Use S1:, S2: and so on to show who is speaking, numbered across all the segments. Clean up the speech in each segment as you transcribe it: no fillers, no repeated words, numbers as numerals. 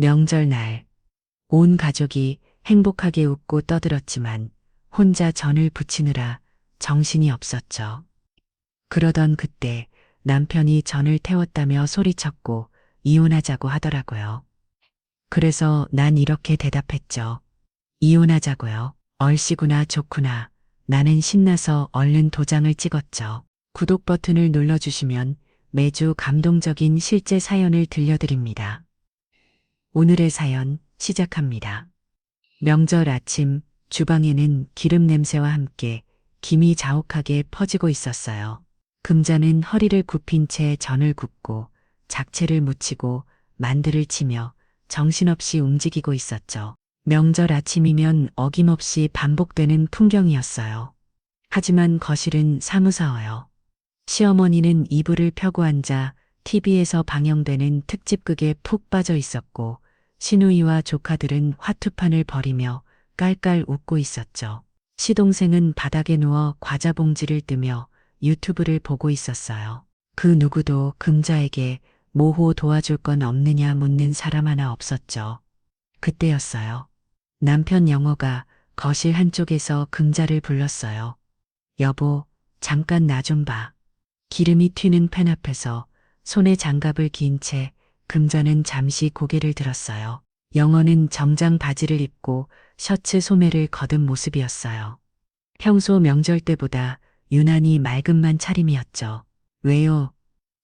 S1: 명절날 온 가족이 행복하게 웃고 떠들었지만 혼자 전을 부치느라 정신이 없었죠. 그러던 그때 남편이 전을 태웠다며 소리쳤고 이혼하자고 하더라고요. 그래서 난 이렇게 대답했죠. 이혼하자고요. 얼씨구나 좋구나. 나는 신나서 얼른 도장을 찍었죠. 구독 버튼을 눌러주시면 매주 감동적인 실제 사연을 들려드립니다. 오늘의 사연 시작합니다. 명절 아침 주방에는 기름 냄새와 함께 김이 자욱하게 퍼지고 있었어요. 금자는 허리를 굽힌 채 전을 굽고 잡채를 무치고 만두를 치며 정신없이 움직이고 있었죠. 명절 아침이면 어김없이 반복되는 풍경이었어요. 하지만 거실은 사무사워요. 시어머니는 이불을 펴고 앉아 TV에서 방영되는 특집극에 푹 빠져 있었고 시누이와 조카들은 화투판을 벌이며 깔깔 웃고 있었죠. 시동생은 바닥에 누워 과자 봉지를 뜨며 유튜브를 보고 있었어요. 그 누구도 금자에게 모호 도와줄 건 없느냐 묻는 사람 하나 없었죠. 그때였어요. 남편 영호가 거실 한쪽에서 금자를 불렀어요. 여보, 잠깐 나 좀 봐. 기름이 튀는 팬 앞에서 손에 장갑을 긴 채 금자는 잠시 고개를 들었어요. 영호는 정장 바지를 입고 셔츠 소매를 걷은 모습이었어요. 평소 명절 때보다 유난히 맑은만 차림이었죠. 왜요?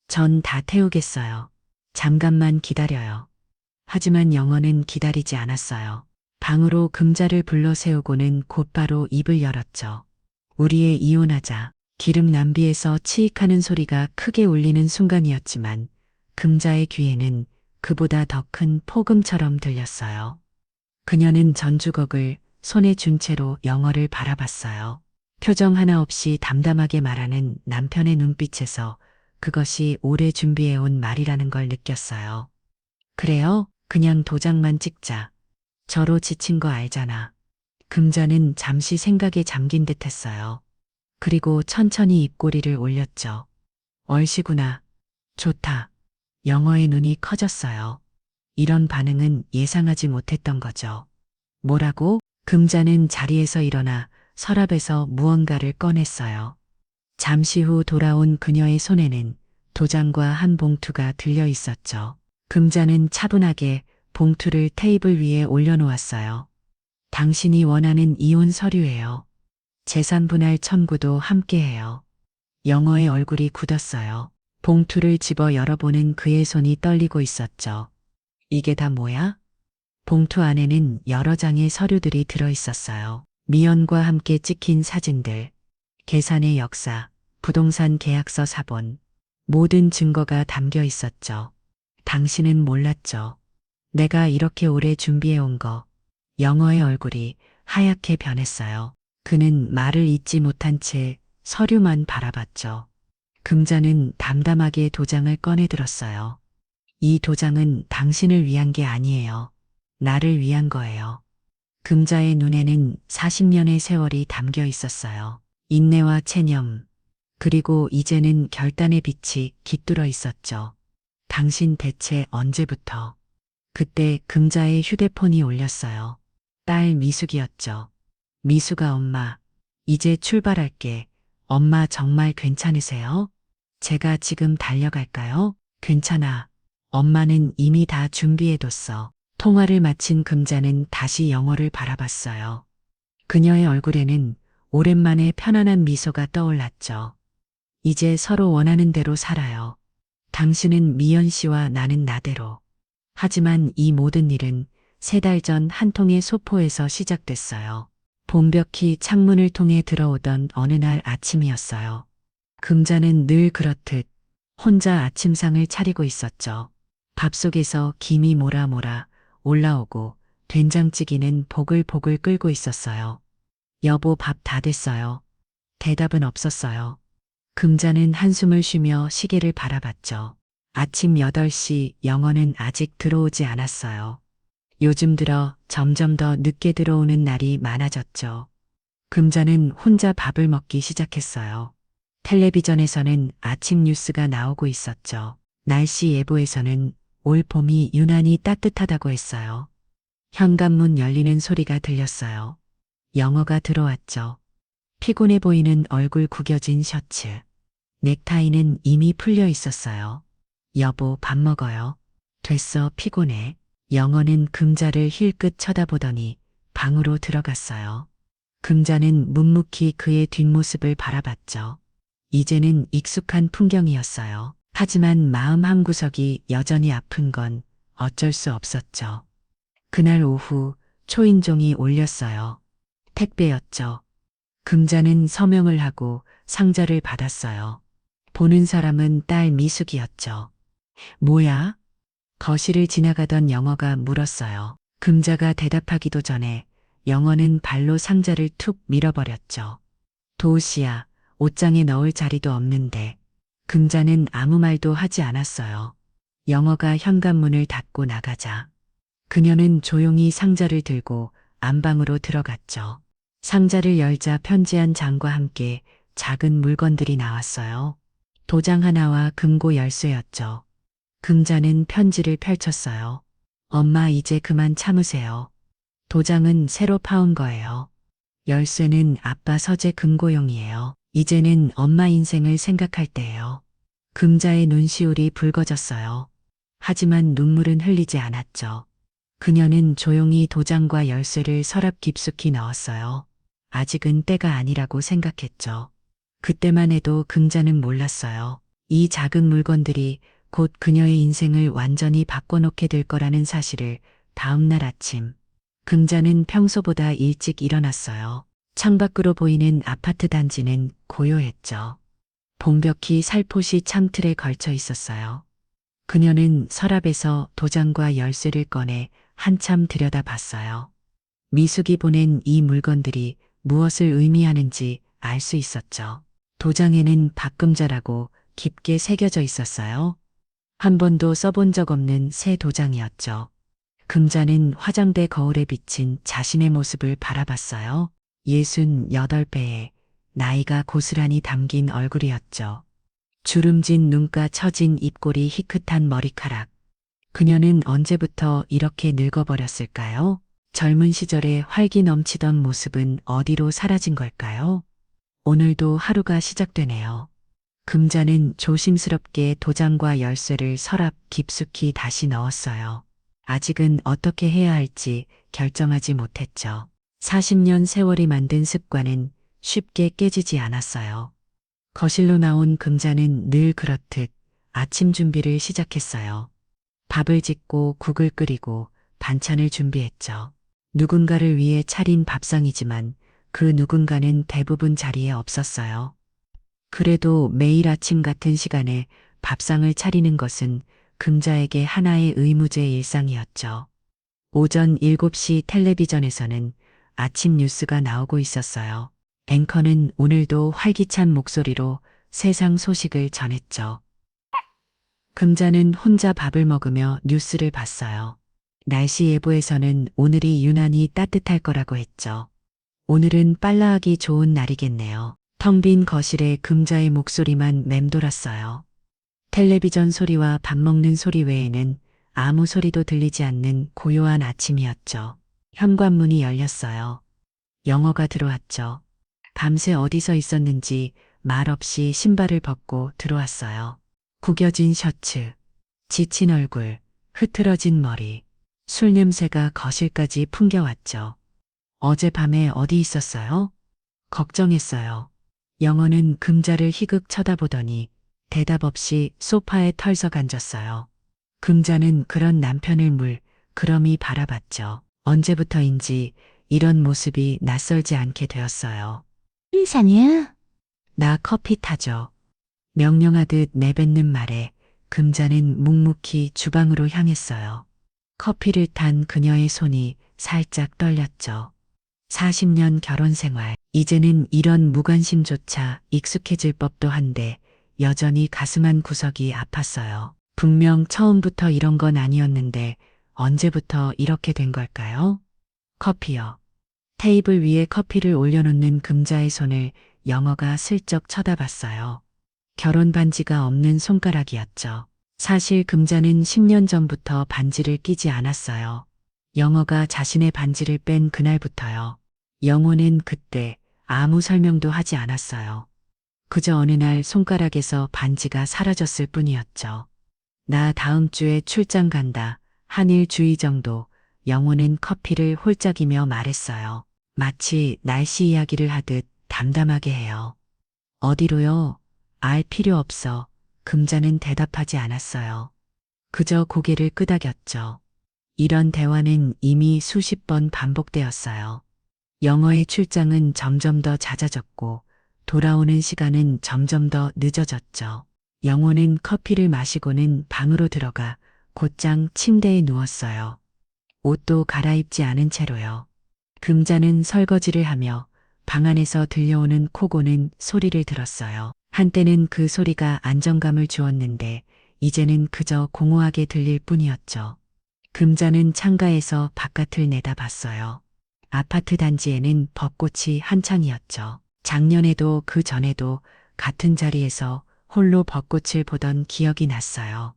S1: 전 다 태우겠어요. 잠깐만 기다려요. 하지만 영호는 기다리지 않았어요. 방으로 금자를 불러 세우고는 곧바로 입을 열었죠. 우리의 이혼하자. 기름 낭비에서 치익하는 소리가 크게 울리는 순간이었지만 금자의 귀에는 그보다 더 큰 폭음처럼 들렸어요. 그녀는 전주걱을 손에 쥔 채로 영호를 바라봤어요. 표정 하나 없이 담담하게 말하는 남편의 눈빛에서 그것이 오래 준비해온 말이라는 걸 느꼈어요. 그래요? 그냥 도장만 찍자. 저로 지친 거 알잖아. 금자는 잠시 생각에 잠긴 듯 했어요. 그리고 천천히 입꼬리를 올렸죠. 얼씨구나. 좋다. 영호의 눈이 커졌어요. 이런 반응은 예상하지 못했던 거죠. 뭐라고? 금자는 자리에서 일어나 서랍에서 무언가를 꺼냈어요. 잠시 후 돌아온 그녀의 손에는 도장과 한 봉투가 들려 있었죠. 금자는 차분하게 봉투를 테이블 위에 올려놓았어요. 당신이 원하는 이혼 서류예요. 재산 분할 청구도 함께해요. 영호의 얼굴이 굳었어요. 봉투를 집어 열어보는 그의 손이 떨리고 있었죠. 이게 다 뭐야? 봉투 안에는 여러 장의 서류들이 들어있었어요. 미연과 함께 찍힌 사진들, 계산의 역사, 부동산 계약서 사본, 모든 증거가 담겨 있었죠. 당신은 몰랐죠. 내가 이렇게 오래 준비해온 거. 영호의 얼굴이 하얗게 변했어요. 그는 말을 잇지 못한 채 서류만 바라봤죠. 금자는 담담하게 도장을 꺼내 들었어요. 이 도장은 당신을 위한 게 아니에요. 나를 위한 거예요. 금자의 눈에는 40년의 세월이 담겨 있었어요. 인내와 체념, 그리고 이제는 결단의 빛이 깃들어 있었죠. 당신 대체 언제부터? 그때 금자의 휴대폰이 울렸어요. 딸 미숙이었죠. 미숙아 엄마, 이제 출발할게. 엄마 정말 괜찮으세요? 제가 지금 달려갈까요? 괜찮아. 엄마는 이미 다 준비해뒀어. 통화를 마친 금자는 다시 영호를 바라봤어요. 그녀의 얼굴에는 오랜만에 편안한 미소가 떠올랐죠. 이제 서로 원하는 대로 살아요. 당신은 미연 씨와 나는 나대로. 하지만 이 모든 일은 3달 전 한 통의 소포에서 시작됐어요. 봄벽히 창문을 통해 들어오던 어느 날 아침이었어요. 금자는 늘 그렇듯 혼자 아침상을 차리고 있었죠. 밥 속에서 김이 모라모라 올라오고 된장찌개는 보글보글 끓고 있었어요. 여보 밥 다 됐어요. 대답은 없었어요. 금자는 한숨을 쉬며 시계를 바라봤죠. 아침 8시 영호는 아직 들어오지 않았어요. 요즘 들어 점점 더 늦게 들어오는 날이 많아졌죠. 금자는 혼자 밥을 먹기 시작했어요. 텔레비전에서는 아침 뉴스가 나오고 있었죠. 날씨 예보에서는 올 봄이 유난히 따뜻하다고 했어요. 현관문 열리는 소리가 들렸어요. 영어가 들어왔죠. 피곤해 보이는 얼굴 구겨진 셔츠. 넥타이는 이미 풀려 있었어요. 여보, 밥 먹어요. 됐어, 피곤해. 영어는 금자를 힐끗 쳐다보더니 방으로 들어갔어요. 금자는 묵묵히 그의 뒷모습을 바라봤죠. 이제는 익숙한 풍경이었어요. 하지만 마음 한구석이 여전히 아픈 건 어쩔 수 없었죠. 그날 오후 초인종이 울렸어요. 택배였죠. 금자는 서명을 하고 상자를 받았어요. 보는 사람은 딸 미숙이었죠. 뭐야? 거실을 지나가던 영어가 물었어요. 금자가 대답하기도 전에 영어는 발로 상자를 툭 밀어버렸죠. 도우씨야, 옷장에 넣을 자리도 없는데. 금자는 아무 말도 하지 않았어요. 영어가 현관문을 닫고 나가자 그녀는 조용히 상자를 들고 안방으로 들어갔죠. 상자를 열자 편지 한 장과 함께 작은 물건들이 나왔어요. 도장 하나와 금고 열쇠였죠. 금자는 편지를 펼쳤어요. 엄마, 이제 그만 참으세요. 도장은 새로 파온 거예요. 열쇠는 아빠 서재 금고용이에요. 이제는 엄마 인생을 생각할 때예요. 금자의 눈시울이 붉어졌어요. 하지만 눈물은 흘리지 않았죠. 그녀는 조용히 도장과 열쇠를 서랍 깊숙이 넣었어요. 아직은 때가 아니라고 생각했죠. 그때만 해도 금자는 몰랐어요. 이 작은 물건들이 곧 그녀의 인생을 완전히 바꿔놓게 될 거라는 사실을. 다음 날 아침, 금자는 평소보다 일찍 일어났어요. 창밖으로 보이는 아파트 단지는 고요했죠. 봉벽이 살포시 창틀에 걸쳐 있었어요. 그녀는 서랍에서 도장과 열쇠를 꺼내 한참 들여다봤어요. 미숙이 보낸 이 물건들이 무엇을 의미하는지 알 수 있었죠. 도장에는 박금자라고 깊게 새겨져 있었어요. 한 번도 써본 적 없는 새 도장이었죠. 금자는 화장대 거울에 비친 자신의 모습을 바라봤어요. 68배의 나이가 고스란히 담긴 얼굴이었죠. 주름진 눈가, 처진 입꼬리, 희끗한 머리카락. 그녀는 언제부터 이렇게 늙어버렸을까요? 젊은 시절에 활기 넘치던 모습은 어디로 사라진 걸까요? 오늘도 하루가 시작되네요. 금자는 조심스럽게 도장과 열쇠를 서랍 깊숙이 다시 넣었어요. 아직은 어떻게 해야 할지 결정하지 못했죠. 40년 세월이 만든 습관은 쉽게 깨지지 않았어요. 거실로 나온 금자는 늘 그렇듯 아침 준비를 시작했어요. 밥을 짓고 국을 끓이고 반찬을 준비했죠. 누군가를 위해 차린 밥상이지만 그 누군가는 대부분 자리에 없었어요. 그래도 매일 아침 같은 시간에 밥상을 차리는 것은 금자에게 하나의 의무제 일상이었죠. 오전 7시 텔레비전에서는 아침 뉴스가 나오고 있었어요. 앵커는 오늘도 활기찬 목소리로 세상 소식을 전했죠. 금자는 혼자 밥을 먹으며 뉴스를 봤어요. 날씨 예보에서는 오늘이 유난히 따뜻할 거라고 했죠. 오늘은 빨라하기 좋은 날이겠네요. 텅 빈 거실에 금자의 목소리만 맴돌았어요. 텔레비전 소리와 밥 먹는 소리 외에는 아무 소리도 들리지 않는 고요한 아침이었죠. 현관문이 열렸어요. 영어가 들어왔죠. 밤새 어디서 있었는지 말없이 신발을 벗고 들어왔어요. 구겨진 셔츠, 지친 얼굴, 흐트러진 머리, 술 냄새가 거실까지 풍겨왔죠. 어젯밤에 어디 있었어요? 걱정했어요. 영어는 금자를 희극 쳐다보더니 대답 없이 소파에 털썩 앉았어요. 금자는 그런 남편을 그러미 바라봤죠. 언제부터인지 이런 모습이 낯설지 않게 되었어요.
S2: 일산이야?
S1: 나 커피 타죠. 명령하듯 내뱉는 말에 금자는 묵묵히 주방으로 향했어요. 커피를 탄 그녀의 손이 살짝 떨렸죠. 40년 결혼 생활, 이제는 이런 무관심조차 익숙해질 법도 한데 여전히 가슴 한 구석이 아팠어요. 분명 처음부터 이런 건 아니었는데 언제부터 이렇게 된 걸까요? 커피요. 테이블 위에 커피를 올려놓는 금자의 손을 영어가 슬쩍 쳐다봤어요. 결혼 반지가 없는 손가락이었죠. 사실 금자는 10년 전부터 반지를 끼지 않았어요. 영어가 자신의 반지를 뺀 그날부터요. 영호는 그때 아무 설명도 하지 않았어요. 그저 어느 날 손가락에서 반지가 사라졌을 뿐이었죠. 나 다음 주에 출장 간다. 한일 주의 정도. 영호는 커피를 홀짝이며 말했어요. 마치 날씨 이야기를 하듯 담담하게 해요. 어디로요? 알 필요 없어. 금자는 대답하지 않았어요. 그저 고개를 끄덕였죠. 이런 대화는 이미 수십 번 반복되었어요. 영어의 출장은 점점 더 잦아졌고 돌아오는 시간은 점점 더 늦어졌죠. 영호는 커피를 마시고는 방으로 들어가 곧장 침대에 누웠어요. 옷도 갈아입지 않은 채로요. 금자는 설거지를 하며 방 안에서 들려오는 코 고는 소리를 들었어요. 한때는 그 소리가 안정감을 주었는데 이제는 그저 공허하게 들릴 뿐이었죠. 금자는 창가에서 바깥을 내다봤어요. 아파트 단지에는 벚꽃이 한창이었죠. 작년에도 그 전에도 같은 자리에서 홀로 벚꽃을 보던 기억이 났어요.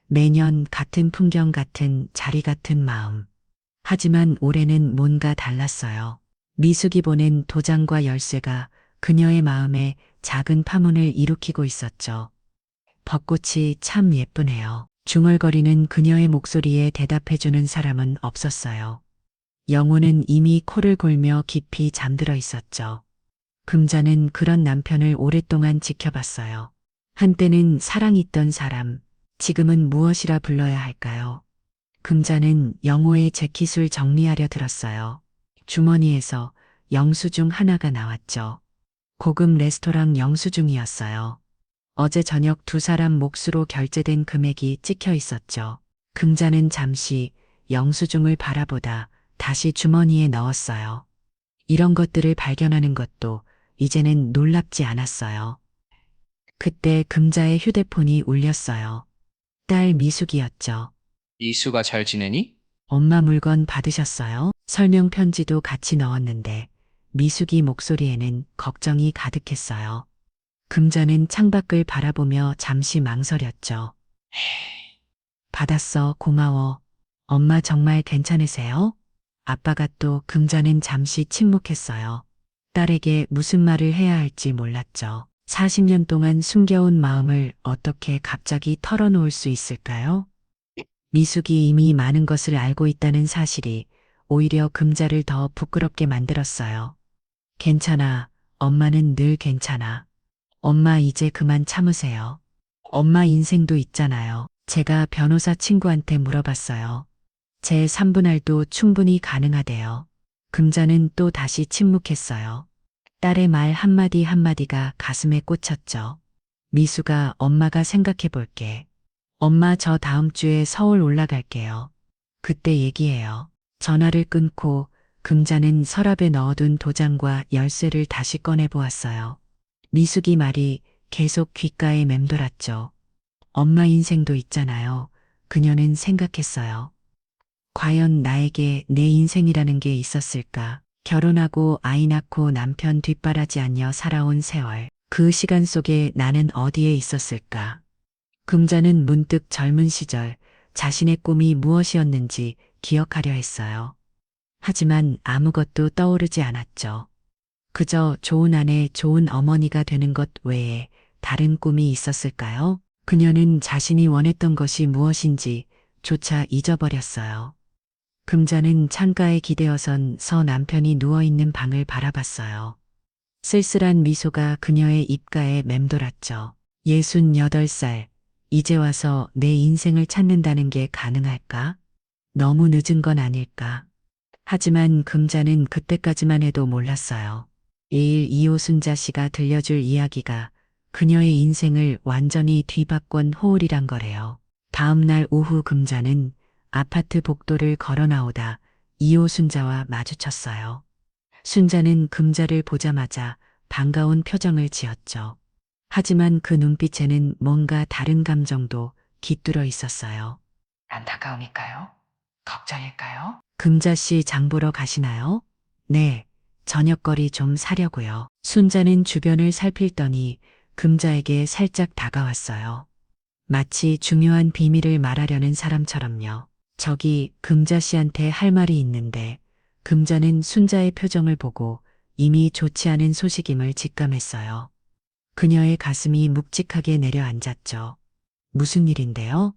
S1: 매년 같은 풍경 같은 자리 같은 마음. 하지만 올해는 뭔가 달랐어요. 미숙이 보낸 도장과 열쇠가 그녀의 마음에 작은 파문을 일으키고 있었죠. 벚꽃이 참 예쁘네요. 중얼거리는 그녀의 목소리에 대답해주는 사람은 없었어요. 영호는 이미 코를 골며 깊이 잠들어 있었죠. 금자는 그런 남편을 오랫동안 지켜봤어요. 한때는 사랑있던 사람, 지금은 무엇이라 불러야 할까요? 금자는 영호의 재킷을 정리하려 들었어요. 주머니에서 영수증 하나가 나왔죠. 고급 레스토랑 영수증이었어요. 어제 저녁 두 사람 몫으로 결제된 금액이 찍혀 있었죠. 금자는 잠시 영수증을 바라보다 다시 주머니에 넣었어요. 이런 것들을 발견하는 것도 이제는 놀랍지 않았어요. 그때 금자의 휴대폰이 울렸어요. 딸 미숙이었죠.
S2: 이수가 잘 지내니?
S1: 엄마 물건 받으셨어요? 설명 편지도 같이 넣었는데 미숙이 목소리에는 걱정이 가득했어요. 금자는 창밖을 바라보며 잠시 망설였죠. 받았어, 고마워. 엄마 정말 괜찮으세요? 아빠가 또 금자는 잠시 침묵했어요. 딸에게 무슨 말을 해야 할지 몰랐죠. 40년 동안 숨겨온 마음을 어떻게 갑자기 털어놓을 수 있을까요? 미숙이 이미 많은 것을 알고 있다는 사실이 오히려 금자를 더 부끄럽게 만들었어요. 괜찮아. 엄마는 늘 괜찮아. 엄마 이제 그만 참으세요. 엄마 인생도 있잖아요. 제가 변호사 친구한테 물어봤어요. 제 3분할도 충분히 가능하대요. 금자는 또 다시 침묵했어요. 딸의 말 한마디 한마디가 가슴에 꽂혔죠. 미수가 엄마가 생각해 볼게. 엄마 저 다음 주에 서울 올라갈게요. 그때 얘기해요. 전화를 끊고 금자는 서랍에 넣어둔 도장과 열쇠를 다시 꺼내 보았어요. 미숙이 말이 계속 귓가에 맴돌았죠. 엄마 인생도 있잖아요. 그녀는 생각했어요. 과연 나에게 내 인생이라는 게 있었을까? 결혼하고 아이 낳고 남편 뒷바라지 않여 살아온 세월. 그 시간 속에 나는 어디에 있었을까? 금자는 문득 젊은 시절 자신의 꿈이 무엇이었는지 기억하려 했어요. 하지만 아무것도 떠오르지 않았죠. 그저 좋은 아내, 좋은 어머니가 되는 것 외에 다른 꿈이 있었을까요? 그녀는 자신이 원했던 것이 무엇인지 조차 잊어버렸어요. 금자는 창가에 기대어선 서 남편이 누워있는 방을 바라봤어요. 쓸쓸한 미소가 그녀의 입가에 맴돌았죠. 68살, 이제 와서 내 인생을 찾는다는 게 가능할까? 너무 늦은 건 아닐까? 하지만 금자는 그때까지만 해도 몰랐어요. 내일 이호순자 씨가 들려줄 이야기가 그녀의 인생을 완전히 뒤바꾼 호울이란 거래요. 다음 날 오후 금자는 아파트 복도를 걸어 나오다 이호순자와 마주쳤어요. 순자는 금자를 보자마자 반가운 표정을 지었죠. 하지만 그 눈빛에는 뭔가 다른 감정도 깃들어 있었어요. 안타까움일까요? 걱정일까요? 금자 씨 장 보러 가시나요? 네, 저녁거리 좀 사려고요. 순자는 주변을 살필더니 금자에게 살짝 다가왔어요. 마치 중요한 비밀을 말하려는 사람처럼요. 저기 금자 씨한테 할 말이 있는데 금자는 순자의 표정을 보고 이미 좋지 않은 소식임을 직감했어요. 그녀의 가슴이 묵직하게 내려앉았죠. 무슨 일인데요?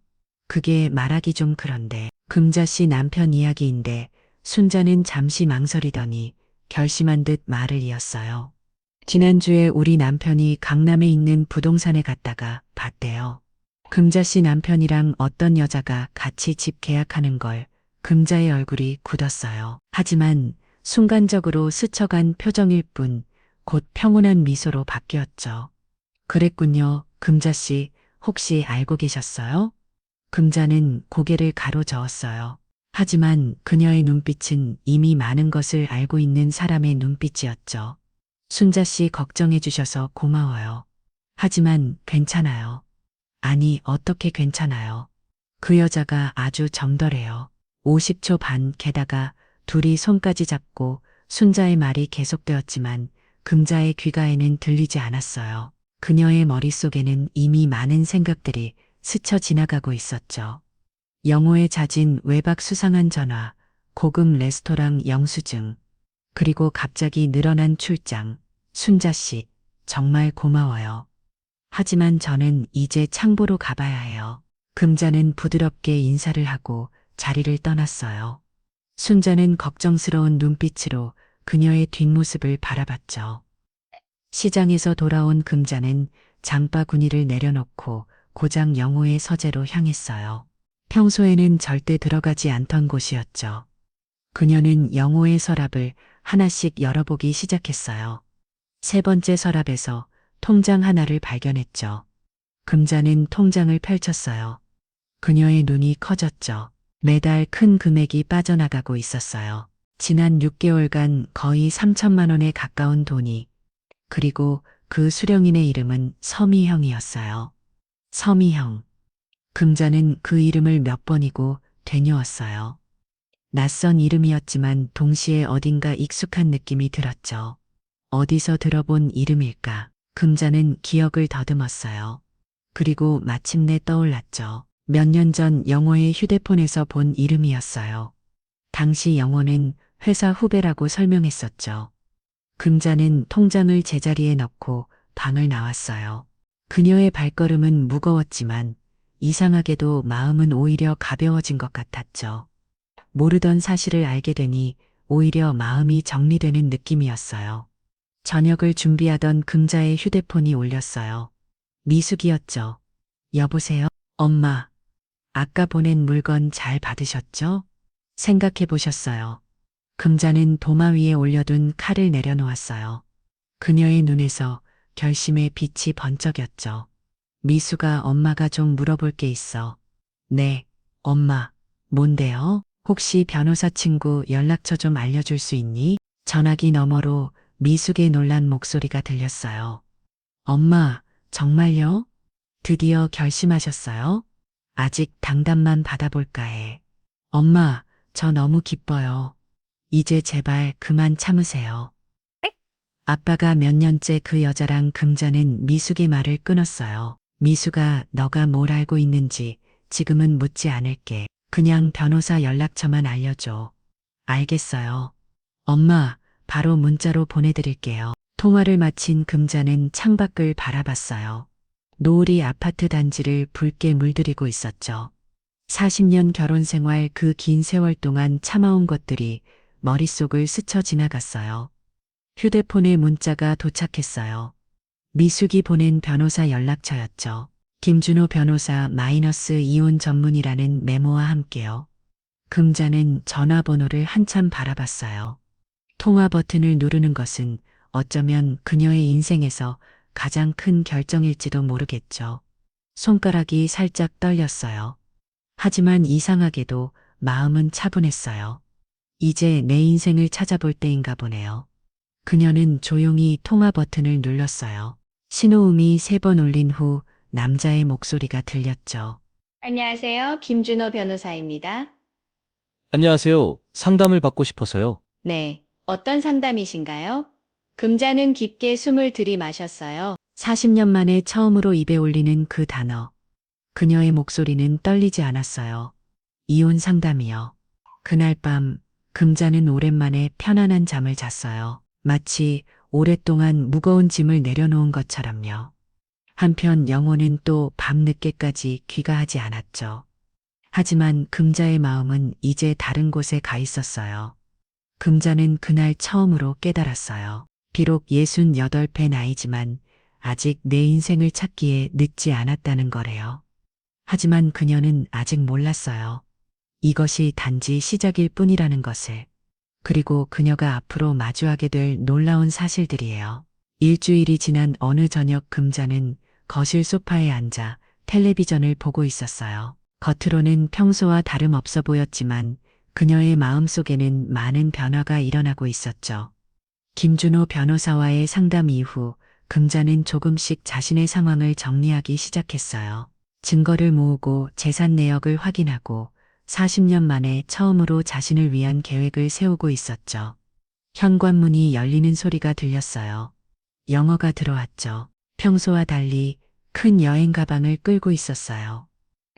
S1: 그게 말하기 좀 그런데 금자 씨 남편 이야기인데 순자는 잠시 망설이더니 결심한 듯 말을 이었어요. 지난주에 우리 남편이 강남에 있는 부동산에 갔다가 봤대요. 금자 씨 남편이랑 어떤 여자가 같이 집 계약하는 걸 금자의 얼굴이 굳었어요. 하지만 순간적으로 스쳐간 표정일 뿐 곧 평온한 미소로 바뀌었죠. 그랬군요. 금자 씨 혹시 알고 계셨어요? 금자는 고개를 가로저었어요. 하지만 그녀의 눈빛은 이미 많은 것을 알고 있는 사람의 눈빛이었죠. 순자 씨 걱정해 주셔서 고마워요. 하지만 괜찮아요. 아니, 어떻게 괜찮아요? 그 여자가 아주 정덜해요. 50초 반 게다가 둘이 손까지 잡고 순자의 말이 계속되었지만 금자의 귀가에는 들리지 않았어요. 그녀의 머릿속에는 이미 많은 생각들이 스쳐 지나가고 있었죠. 영호의 잦은 외박 수상한 전화, 고급 레스토랑 영수증, 그리고 갑자기 늘어난 출장. 순자 씨, 정말 고마워요. 하지만 저는 이제 창보로 가봐야 해요. 금자는 부드럽게 인사를 하고 자리를 떠났어요. 순자는 걱정스러운 눈빛으로 그녀의 뒷모습을 바라봤죠. 시장에서 돌아온 금자는 장바구니를 내려놓고 고장 영호의 서재로 향했어요. 평소에는 절대 들어가지 않던 곳이었죠. 그녀는 영호의 서랍을 하나씩 열어보기 시작했어요. 세 번째 서랍에서 통장 하나를 발견했죠. 금자는 통장을 펼쳤어요. 그녀의 눈이 커졌죠. 매달 큰 금액이 빠져나가고 있었어요. 지난 6개월간 거의 3천만 원에 가까운 돈이. 그리고 그 수령인의 이름은 서미형이었어요. 서미형. 금자는 그 이름을 몇 번이고 되뇌었어요. 낯선 이름이었지만 동시에 어딘가 익숙한 느낌이 들었죠. 어디서 들어본 이름일까? 금자는 기억을 더듬었어요. 그리고 마침내 떠올랐죠. 몇 년 전 영호의 휴대폰에서 본 이름이었어요. 당시 영호는 회사 후배라고 설명했었죠. 금자는 통장을 제자리에 넣고 방을 나왔어요. 그녀의 발걸음은 무거웠지만 이상하게도 마음은 오히려 가벼워진 것 같았죠. 모르던 사실을 알게 되니 오히려 마음이 정리되는 느낌이었어요. 저녁을 준비하던 금자의 휴대폰이 울렸어요. 미숙이었죠. 여보세요? 엄마, 아까 보낸 물건 잘 받으셨죠? 생각해 보셨어요. 금자는 도마 위에 올려둔 칼을 내려놓았어요. 그녀의 눈에서 결심의 빛이 번쩍였죠. 미수가 엄마가 좀 물어볼 게 있어. 네, 엄마, 뭔데요? 혹시 변호사 친구 연락처 좀 알려줄 수 있니? 전화기 너머로 미숙의 놀란 목소리가 들렸어요. 엄마, 정말요? 드디어 결심하셨어요? 아직 당담만 받아볼까 해. 엄마, 저 너무 기뻐요. 이제 제발 그만 참으세요. 아빠가 몇 년째 그 여자랑 금자는 미숙의 말을 끊었어요. 미숙아, 너가 뭘 알고 있는지 지금은 묻지 않을게. 그냥 변호사 연락처만 알려줘. 알겠어요. 엄마, 바로 문자로 보내드릴게요. 통화를 마친 금자는 창밖을 바라봤어요. 노을이 아파트 단지를 붉게 물들이고 있었죠. 40년 결혼 생활 그 긴 세월 동안 참아온 것들이 머릿속을 스쳐 지나갔어요. 휴대폰에 문자가 도착했어요. 미숙이 보낸 변호사 연락처였죠. 김준호 변호사 마이너스 이혼 전문이라는 메모와 함께요. 금자는 전화번호를 한참 바라봤어요. 통화 버튼을 누르는 것은 어쩌면 그녀의 인생에서 가장 큰 결정일지도 모르겠죠. 손가락이 살짝 떨렸어요. 하지만 이상하게도 마음은 차분했어요. 이제 내 인생을 찾아볼 때인가 보네요. 그녀는 조용히 통화 버튼을 눌렀어요. 신호음이 3번 울린 후 남자의 목소리가 들렸죠.
S3: 안녕하세요. 김준호 변호사입니다.
S4: 안녕하세요. 상담을 받고 싶어서요.
S3: 네, 어떤 상담이신가요? 금자는 깊게 숨을 들이마셨어요.
S1: 40년 만에 처음으로 입에 올리는 그 단어. 그녀의 목소리는 떨리지 않았어요. 이혼 상담이요. 그날 밤 금자는 오랜만에 편안한 잠을 잤어요. 마치 오랫동안 무거운 짐을 내려놓은 것처럼요. 한편 영호는 또 밤늦게까지 귀가하지 않았죠. 하지만 금자의 마음은 이제 다른 곳에 가 있었어요. 금자는 그날 처음으로 깨달았어요. 비록 68배 나이지만 아직 내 인생을 찾기에 늦지 않았다는 거래요. 하지만 그녀는 아직 몰랐어요. 이것이 단지 시작일 뿐이라는 것을. 그리고 그녀가 앞으로 마주하게 될 놀라운 사실들이에요. 일주일이 지난 어느 저녁 금자는 거실 소파에 앉아 텔레비전을 보고 있었어요. 겉으로는 평소와 다름없어 보였지만 그녀의 마음속에는 많은 변화가 일어나고 있었죠. 김준호 변호사와의 상담 이후 금자는 조금씩 자신의 상황을 정리하기 시작했어요. 증거를 모으고 재산 내역을 확인하고 40년 만에 처음으로 자신을 위한 계획을 세우고 있었죠. 현관문이 열리는 소리가 들렸어요. 영어가 들어왔죠. 평소와 달리 큰 여행 가방을 끌고 있었어요.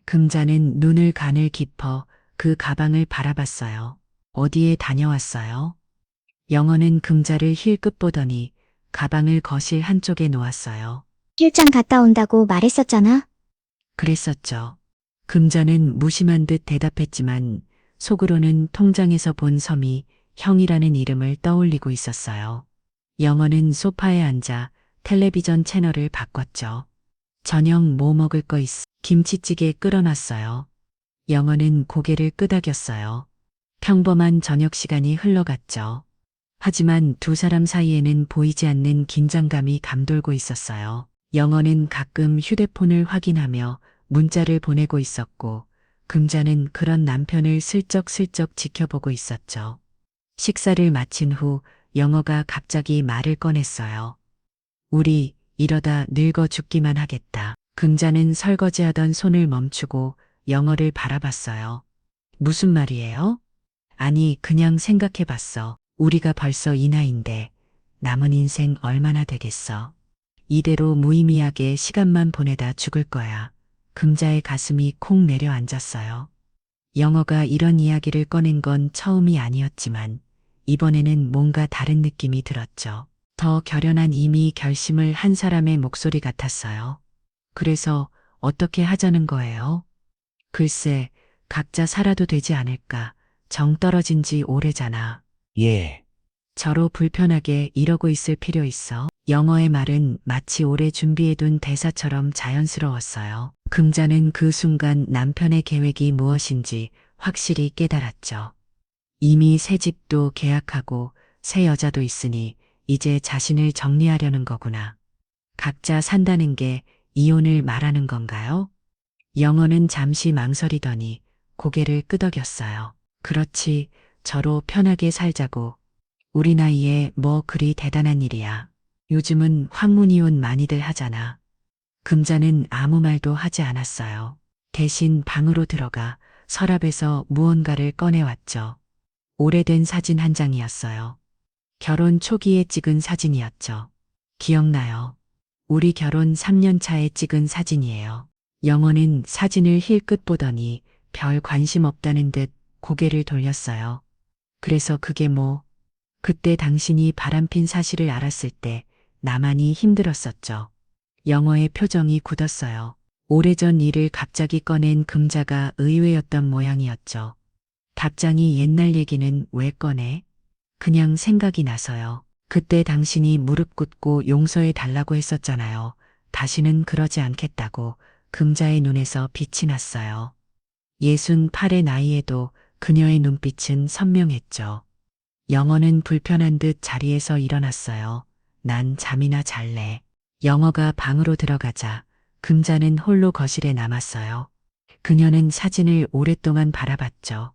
S1: 금자는 눈을 가늘 깊어 그 가방을 바라봤어요. 어디에 다녀왔어요? 영어는 금자를 힐끗 보더니 가방을 거실 한쪽에 놓았어요.
S5: 출장 갔다 온다고 말했었잖아.
S1: 그랬었죠. 금자는 무심한 듯 대답했지만 속으로는 통장에서 본 섬이 형이라는 이름을 떠올리고 있었어요. 영어는 소파에 앉아 텔레비전 채널을 바꿨죠. 저녁 뭐 먹을 거 있어? 김치찌개 끓여놨어요. 영어는 고개를 끄덕였어요. 평범한 저녁 시간이 흘러갔죠. 하지만 두 사람 사이에는 보이지 않는 긴장감이 감돌고 있었어요. 영어는 가끔 휴대폰을 확인하며 문자를 보내고 있었고, 금자는 그런 남편을 슬쩍슬쩍 지켜보고 있었죠. 식사를 마친 후 영어가 갑자기 말을 꺼냈어요. 우리 이러다 늙어 죽기만 하겠다. 금자는 설거지하던 손을 멈추고 영어를 바라봤어요. 무슨 말이에요? 아니, 그냥 생각해봤어. 우리가 벌써 이 나이인데 남은 인생 얼마나 되겠어. 이대로 무의미하게 시간만 보내다 죽을 거야. 금자의 가슴이 콩 내려앉았어요. 영어가 이런 이야기를 꺼낸 건 처음이 아니었지만 이번에는 뭔가 다른 느낌이 들었죠. 더 결연한 이미 결심을 한 사람의 목소리 같았어요. 그래서 어떻게 하자는 거예요? 글쎄, 각자 살아도 되지 않을까. 정 떨어진 지 오래잖아.
S4: 예.
S1: 저로 불편하게 이러고 있을 필요 있어? 영어의 말은 마치 오래 준비해둔 대사처럼 자연스러웠어요. 금자는 그 순간 남편의 계획이 무엇인지 확실히 깨달았죠. 이미 새 집도 계약하고 새 여자도 있으니 이제 자신을 정리하려는 거구나. 각자 산다는 게 이혼을 말하는 건가요? 영어는 잠시 망설이더니 고개를 끄덕였어요. 그렇지, 저로 편하게 살자고. 우리 나이에 뭐 그리 대단한 일이야. 요즘은 황혼이혼 많이들 하잖아. 금자는 아무 말도 하지 않았어요. 대신 방으로 들어가 서랍에서 무언가를 꺼내왔죠. 오래된 사진 한 장이었어요. 결혼 초기에 찍은 사진이었죠. 기억나요? 우리 결혼 3년 차에 찍은 사진이에요. 영호는 사진을 힐끗 보더니 별 관심 없다는 듯 고개를 돌렸어요. 그래서 그게 뭐? 그때 당신이 바람핀 사실을 알았을 때 나만이 힘들었었죠. 영어의 표정이 굳었어요. 오래전 일을 갑자기 꺼낸 금자가 의외였던 모양이었죠. 답장이 옛날 얘기는 왜 꺼내? 그냥 생각이 나서요. 그때 당신이 무릎 꿇고 용서해 달라고 했었잖아요. 다시는 그러지 않겠다고. 금자의 눈에서 빛이 났어요. 68의 나이에도 그녀의 눈빛은 선명했죠. 영어는 불편한 듯 자리에서 일어났어요. 난 잠이나 잘래. 영어가 방으로 들어가자 금자는 홀로 거실에 남았어요. 그녀는 사진을 오랫동안 바라봤죠.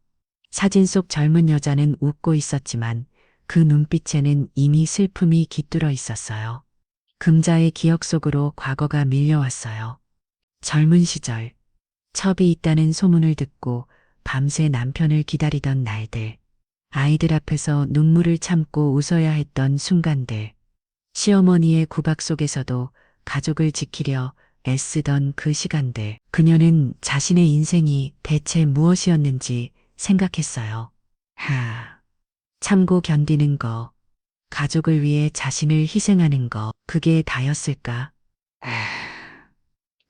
S1: 사진 속 젊은 여자는 웃고 있었지만 그 눈빛에는 이미 슬픔이 깃들어 있었어요. 금자의 기억 속으로 과거가 밀려왔어요. 젊은 시절, 첩이 있다는 소문을 듣고 밤새 남편을 기다리던 날들, 아이들 앞에서 눈물을 참고 웃어야 했던 순간들, 시어머니의 구박 속에서도 가족을 지키려 애쓰던 그 시간들, 그녀는 자신의 인생이 대체 무엇이었는지 생각했어요. 참고 견디는 거, 가족을 위해 자신을 희생하는 거, 그게 다였을까?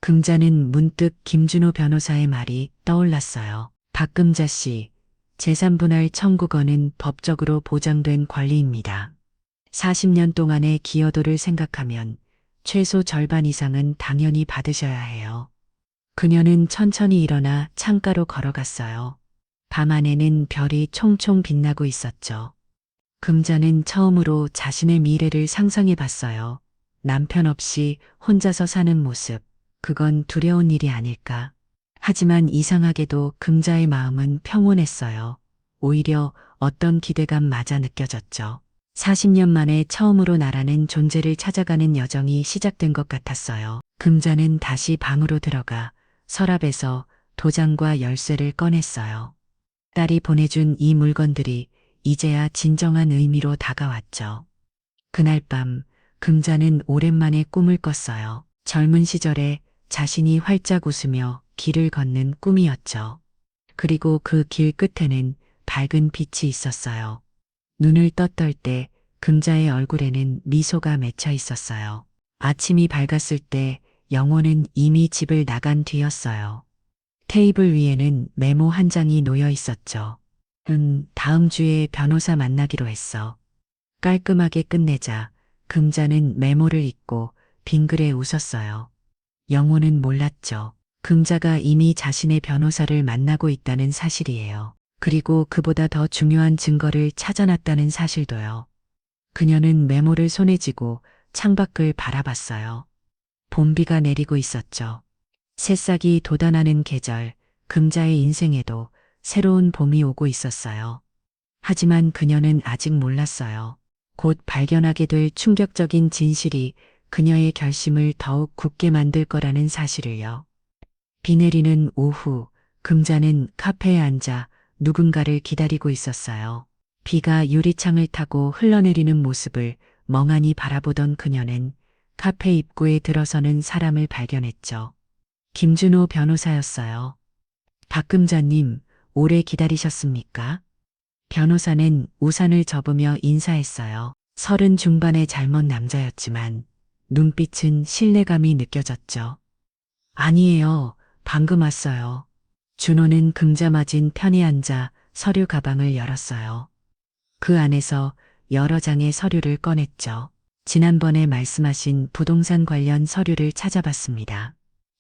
S1: 금자는 문득 김준호 변호사의 말이 떠올랐어요. 박금자 씨, 재산분할 청구권은 법적으로 보장된 권리입니다. 40년 동안의 기여도를 생각하면 최소 절반 이상은 당연히 받으셔야 해요. 그녀는 천천히 일어나 창가로 걸어갔어요. 밤하늘에는 별이 총총 빛나고 있었죠. 금자는 처음으로 자신의 미래를 상상해 봤어요. 남편 없이 혼자서 사는 모습, 그건 두려운 일이 아닐까. 하지만 이상하게도 금자의 마음은 평온했어요. 오히려 어떤 기대감마저 느껴졌죠. 40년 만에 처음으로 나라는 존재를 찾아가는 여정이 시작된 것 같았어요. 금자는 다시 방으로 들어가 서랍에서 도장과 열쇠를 꺼냈어요. 딸이 보내준 이 물건들이 이제야 진정한 의미로 다가왔죠. 그날 밤 금자는 오랜만에 꿈을 꿨어요. 젊은 시절에 자신이 활짝 웃으며 길을 걷는 꿈이었죠. 그리고 그 길 끝에는 밝은 빛이 있었어요. 눈을 떴을 때 금자의 얼굴에는 미소가 맺혀 있었어요. 아침이 밝았을 때 영호는 이미 집을 나간 뒤였어요. 테이블 위에는 메모 한 장이 놓여 있었죠. 다음 주에 변호사 만나기로 했어. 깔끔하게 끝내자 금자는 메모를 읽고 빙그레 웃었어요. 영호는 몰랐죠. 금자가 이미 자신의 변호사를 만나고 있다는 사실이에요. 그리고 그보다 더 중요한 증거를 찾아놨다는 사실도요. 그녀는 메모를 손에 쥐고 창밖을 바라봤어요. 봄비가 내리고 있었죠. 새싹이 돋아나는 계절, 금자의 인생에도 새로운 봄이 오고 있었어요. 하지만 그녀는 아직 몰랐어요. 곧 발견하게 될 충격적인 진실이 그녀의 결심을 더욱 굳게 만들 거라는 사실을요. 비 내리는 오후, 금자는 카페에 앉아 누군가를 기다리고 있었어요. 비가 유리창을 타고 흘러내리는 모습을 멍하니 바라보던 그녀는 카페 입구에 들어서는 사람을 발견했죠. 김준호 변호사였어요. 박금자님, 오래 기다리셨습니까? 변호사는 우산을 접으며 인사했어요. 30 중반의 젊은 남자였지만 눈빛은 신뢰감이 느껴졌죠. 아니에요. 방금 왔어요. 준호는 금자 맞은 편에 앉아 서류 가방을 열었어요. 그 안에서 여러 장의 서류를 꺼냈죠. 지난번에 말씀하신 부동산 관련 서류를 찾아봤습니다.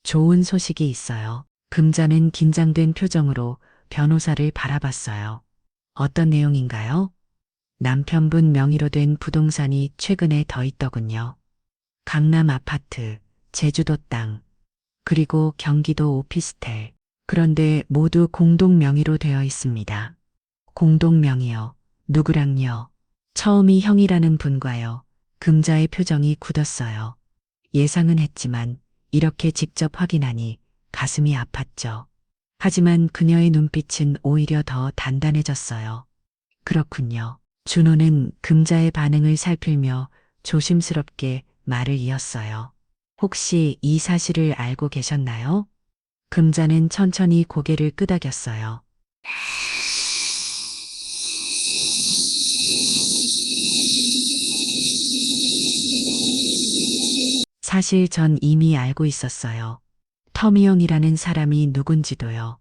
S1: 좋은 소식이 있어요. 금자는 긴장된 표정으로 변호사를 바라봤어요. 어떤 내용인가요? 남편분 명의로 된 부동산이 최근에 더 있더군요. 강남 아파트, 제주도 땅, 그리고 경기도 오피스텔. 그런데 모두 공동 명의로 되어 있습니다. 공동 명의요. 누구랑요? 처음이 형이라는 분과요. 금자의 표정이 굳었어요. 예상은 했지만 이렇게 직접 확인하니 가슴이 아팠죠. 하지만 그녀의 눈빛은 오히려 더 단단해졌어요. 그렇군요. 준호는 금자의 반응을 살피며 조심스럽게 말을 이었어요. 혹시 이 사실을 알고 계셨나요? 금자는 천천히 고개를 끄덕였어요. 사실 전 이미 알고 있었어요. 터미영이라는 사람이 누군지도요.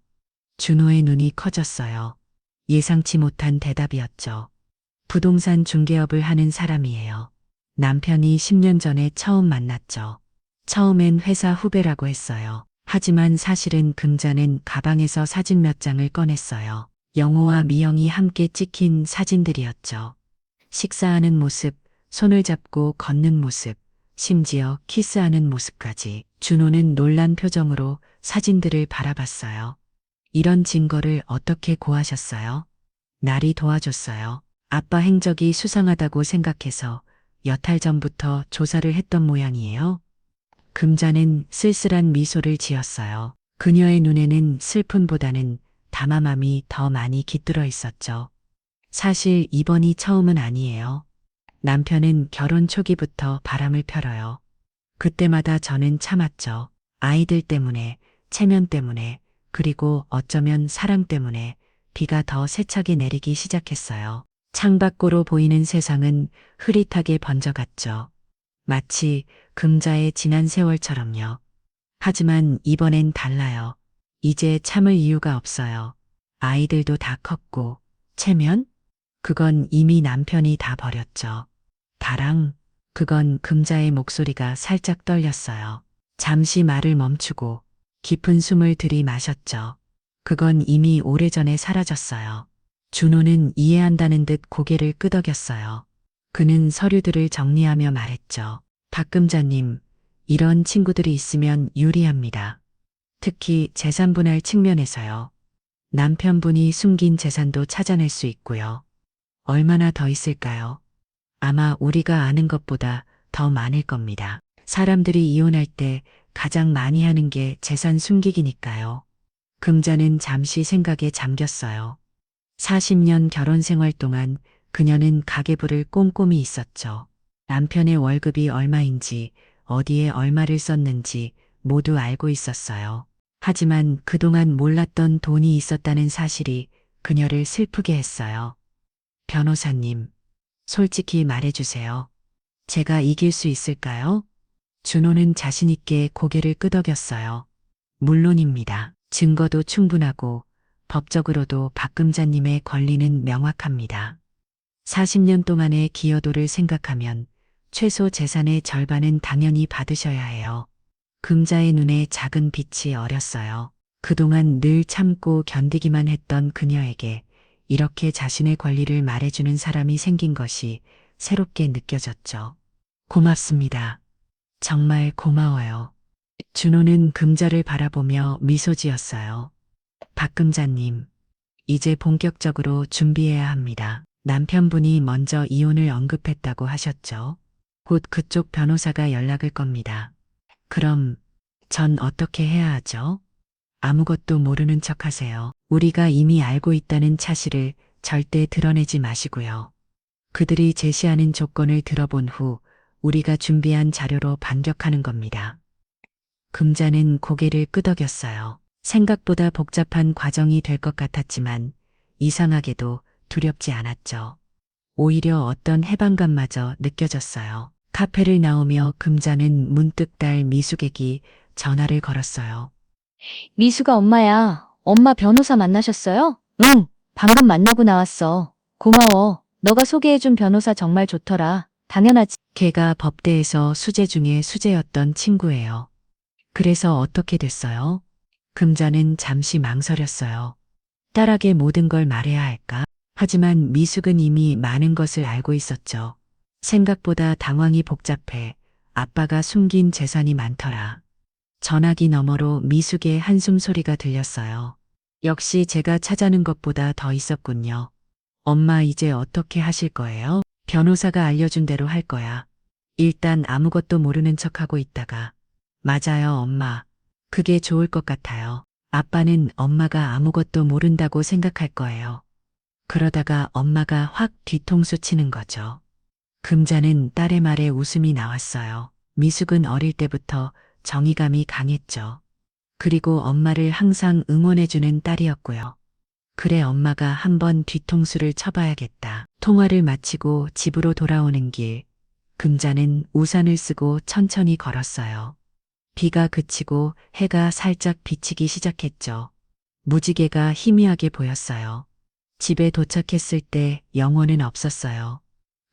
S1: 준호의 눈이 커졌어요. 예상치 못한 대답이었죠. 부동산 중개업을 하는 사람이에요. 남편이 10년 전에 처음 만났죠. 처음엔 회사 후배라고 했어요. 하지만 사실은 금자는 가방에서 사진 몇 장을 꺼냈어요. 영호와 미영이 함께 찍힌 사진들이었죠. 식사하는 모습, 손을 잡고 걷는 모습, 심지어 키스하는 모습까지. 준호는 놀란 표정으로 사진들을 바라봤어요. 이런 증거를 어떻게 구하셨어요? 날이 도와줬어요. 아빠 행적이 수상하다고 생각해서 몇 달 전부터 조사를 했던 모양이에요. 금자는 쓸쓸한 미소를 지었어요. 그녀의 눈에는 슬픔보다는 담담함이 더 많이 깃들어 있었죠. 사실 이번이 처음은 아니에요. 남편은 결혼 초기부터 바람을 펴러요. 그때마다 저는 참았죠. 아이들 때문에, 체면 때문에, 그리고 어쩌면 사랑 때문에 비가 더 세차게 내리기 시작했어요. 창밖으로 보이는 세상은 흐릿하게 번져갔죠. 마치 금자의 지난 세월처럼요. 하지만 이번엔 달라요. 이제 참을 이유가 없어요. 아이들도 다 컸고, 체면? 그건 이미 남편이 다 버렸죠. 다랑, 그건 금자의 목소리가 살짝 떨렸어요. 잠시 말을 멈추고 깊은 숨을 들이마셨죠. 그건 이미 오래전에 사라졌어요. 준호는 이해한다는 듯 고개를 끄덕였어요. 그는 서류들을 정리하며 말했죠. 박 금자님, 이런 친구들이 있으면 유리합니다. 특히 재산 분할 측면에서요. 남편분이 숨긴 재산도 찾아낼 수 있고요. 얼마나 더 있을까요? 아마 우리가 아는 것보다 더 많을 겁니다. 사람들이 이혼할 때 가장 많이 하는 게 재산 숨기기니까요. 금자는 잠시 생각에 잠겼어요. 40년 결혼 생활 동안 그녀는 가계부를 꼼꼼히 있었죠. 남편의 월급이 얼마인지, 어디에 얼마를 썼는지 모두 알고 있었어요. 하지만 그동안 몰랐던 돈이 있었다는 사실이 그녀를 슬프게 했어요. 변호사님, 솔직히 말해주세요. 제가 이길 수 있을까요? 준호는 자신있게 고개를 끄덕였어요. 물론입니다. 증거도 충분하고 법적으로도 박 금자님의 권리는 명확합니다. 40년 동안의 기여도를 생각하면 최소 재산의 절반은 당연히 받으셔야 해요. 금자의 눈에 작은 빛이 어렸어요. 그동안 늘 참고 견디기만 했던 그녀에게 이렇게 자신의 권리를 말해주는 사람이 생긴 것이 새롭게 느껴졌죠. 고맙습니다. 정말 고마워요. 준호는 금자를 바라보며 미소 지었어요. 박 금자님, 이제 본격적으로 준비해야 합니다. 남편분이 먼저 이혼을 언급했다고 하셨죠? 곧 그쪽 변호사가 연락을 겁니다. 그럼 전 어떻게 해야 하죠? 아무것도 모르는 척 하세요. 우리가 이미 알고 있다는 사실을 절대 드러내지 마시고요. 그들이 제시하는 조건을 들어본 후 우리가 준비한 자료로 반격하는 겁니다. 금자는 고개를 끄덕였어요. 생각보다 복잡한 과정이 될 것 같았지만 이상하게도 두렵지 않았죠. 오히려 어떤 해방감마저 느껴졌어요. 카페를 나오며 금자는 문득 딸 미숙에게 전화를 걸었어요.
S6: 미수가 엄마야. 엄마 변호사 만나셨어요? 응, 방금 만나고 나왔어. 고마워. 너가 소개해준 변호사 정말 좋더라. 당연하지.
S1: 걔가 법대에서 수재 중에 수재였던 친구예요. 그래서 어떻게 됐어요? 금자는 잠시 망설였어요. 딸에게 모든 걸 말해야 할까? 하지만 미숙은 이미 많은 것을 알고 있었죠. 생각보다 당황이 복잡해 아빠가 숨긴 재산이 많더라. 전화기 너머로 미숙의 한숨 소리가 들렸어요. 역시 제가 찾아낸 것보다 더 있었군요. 엄마 이제 어떻게 하실 거예요? 변호사가 알려준 대로 할 거야. 일단 아무것도 모르는 척하고 있다가. 맞아요, 엄마. 그게 좋을 것 같아요. 아빠는 엄마가 아무것도 모른다고 생각할 거예요. 그러다가 엄마가 확 뒤통수 치는 거죠. 금자는 딸의 말에 웃음이 나왔어요. 미숙은 어릴 때부터 정의감이 강했죠. 그리고 엄마를 항상 응원해주는 딸이었고요. 그래 엄마가 한번 뒤통수를 쳐봐야겠다. 통화를 마치고 집으로 돌아오는 길, 금자는 우산을 쓰고 천천히 걸었어요. 비가 그치고 해가 살짝 비치기 시작했죠. 무지개가 희미하게 보였어요. 집에 도착했을 때 영호는 없었어요.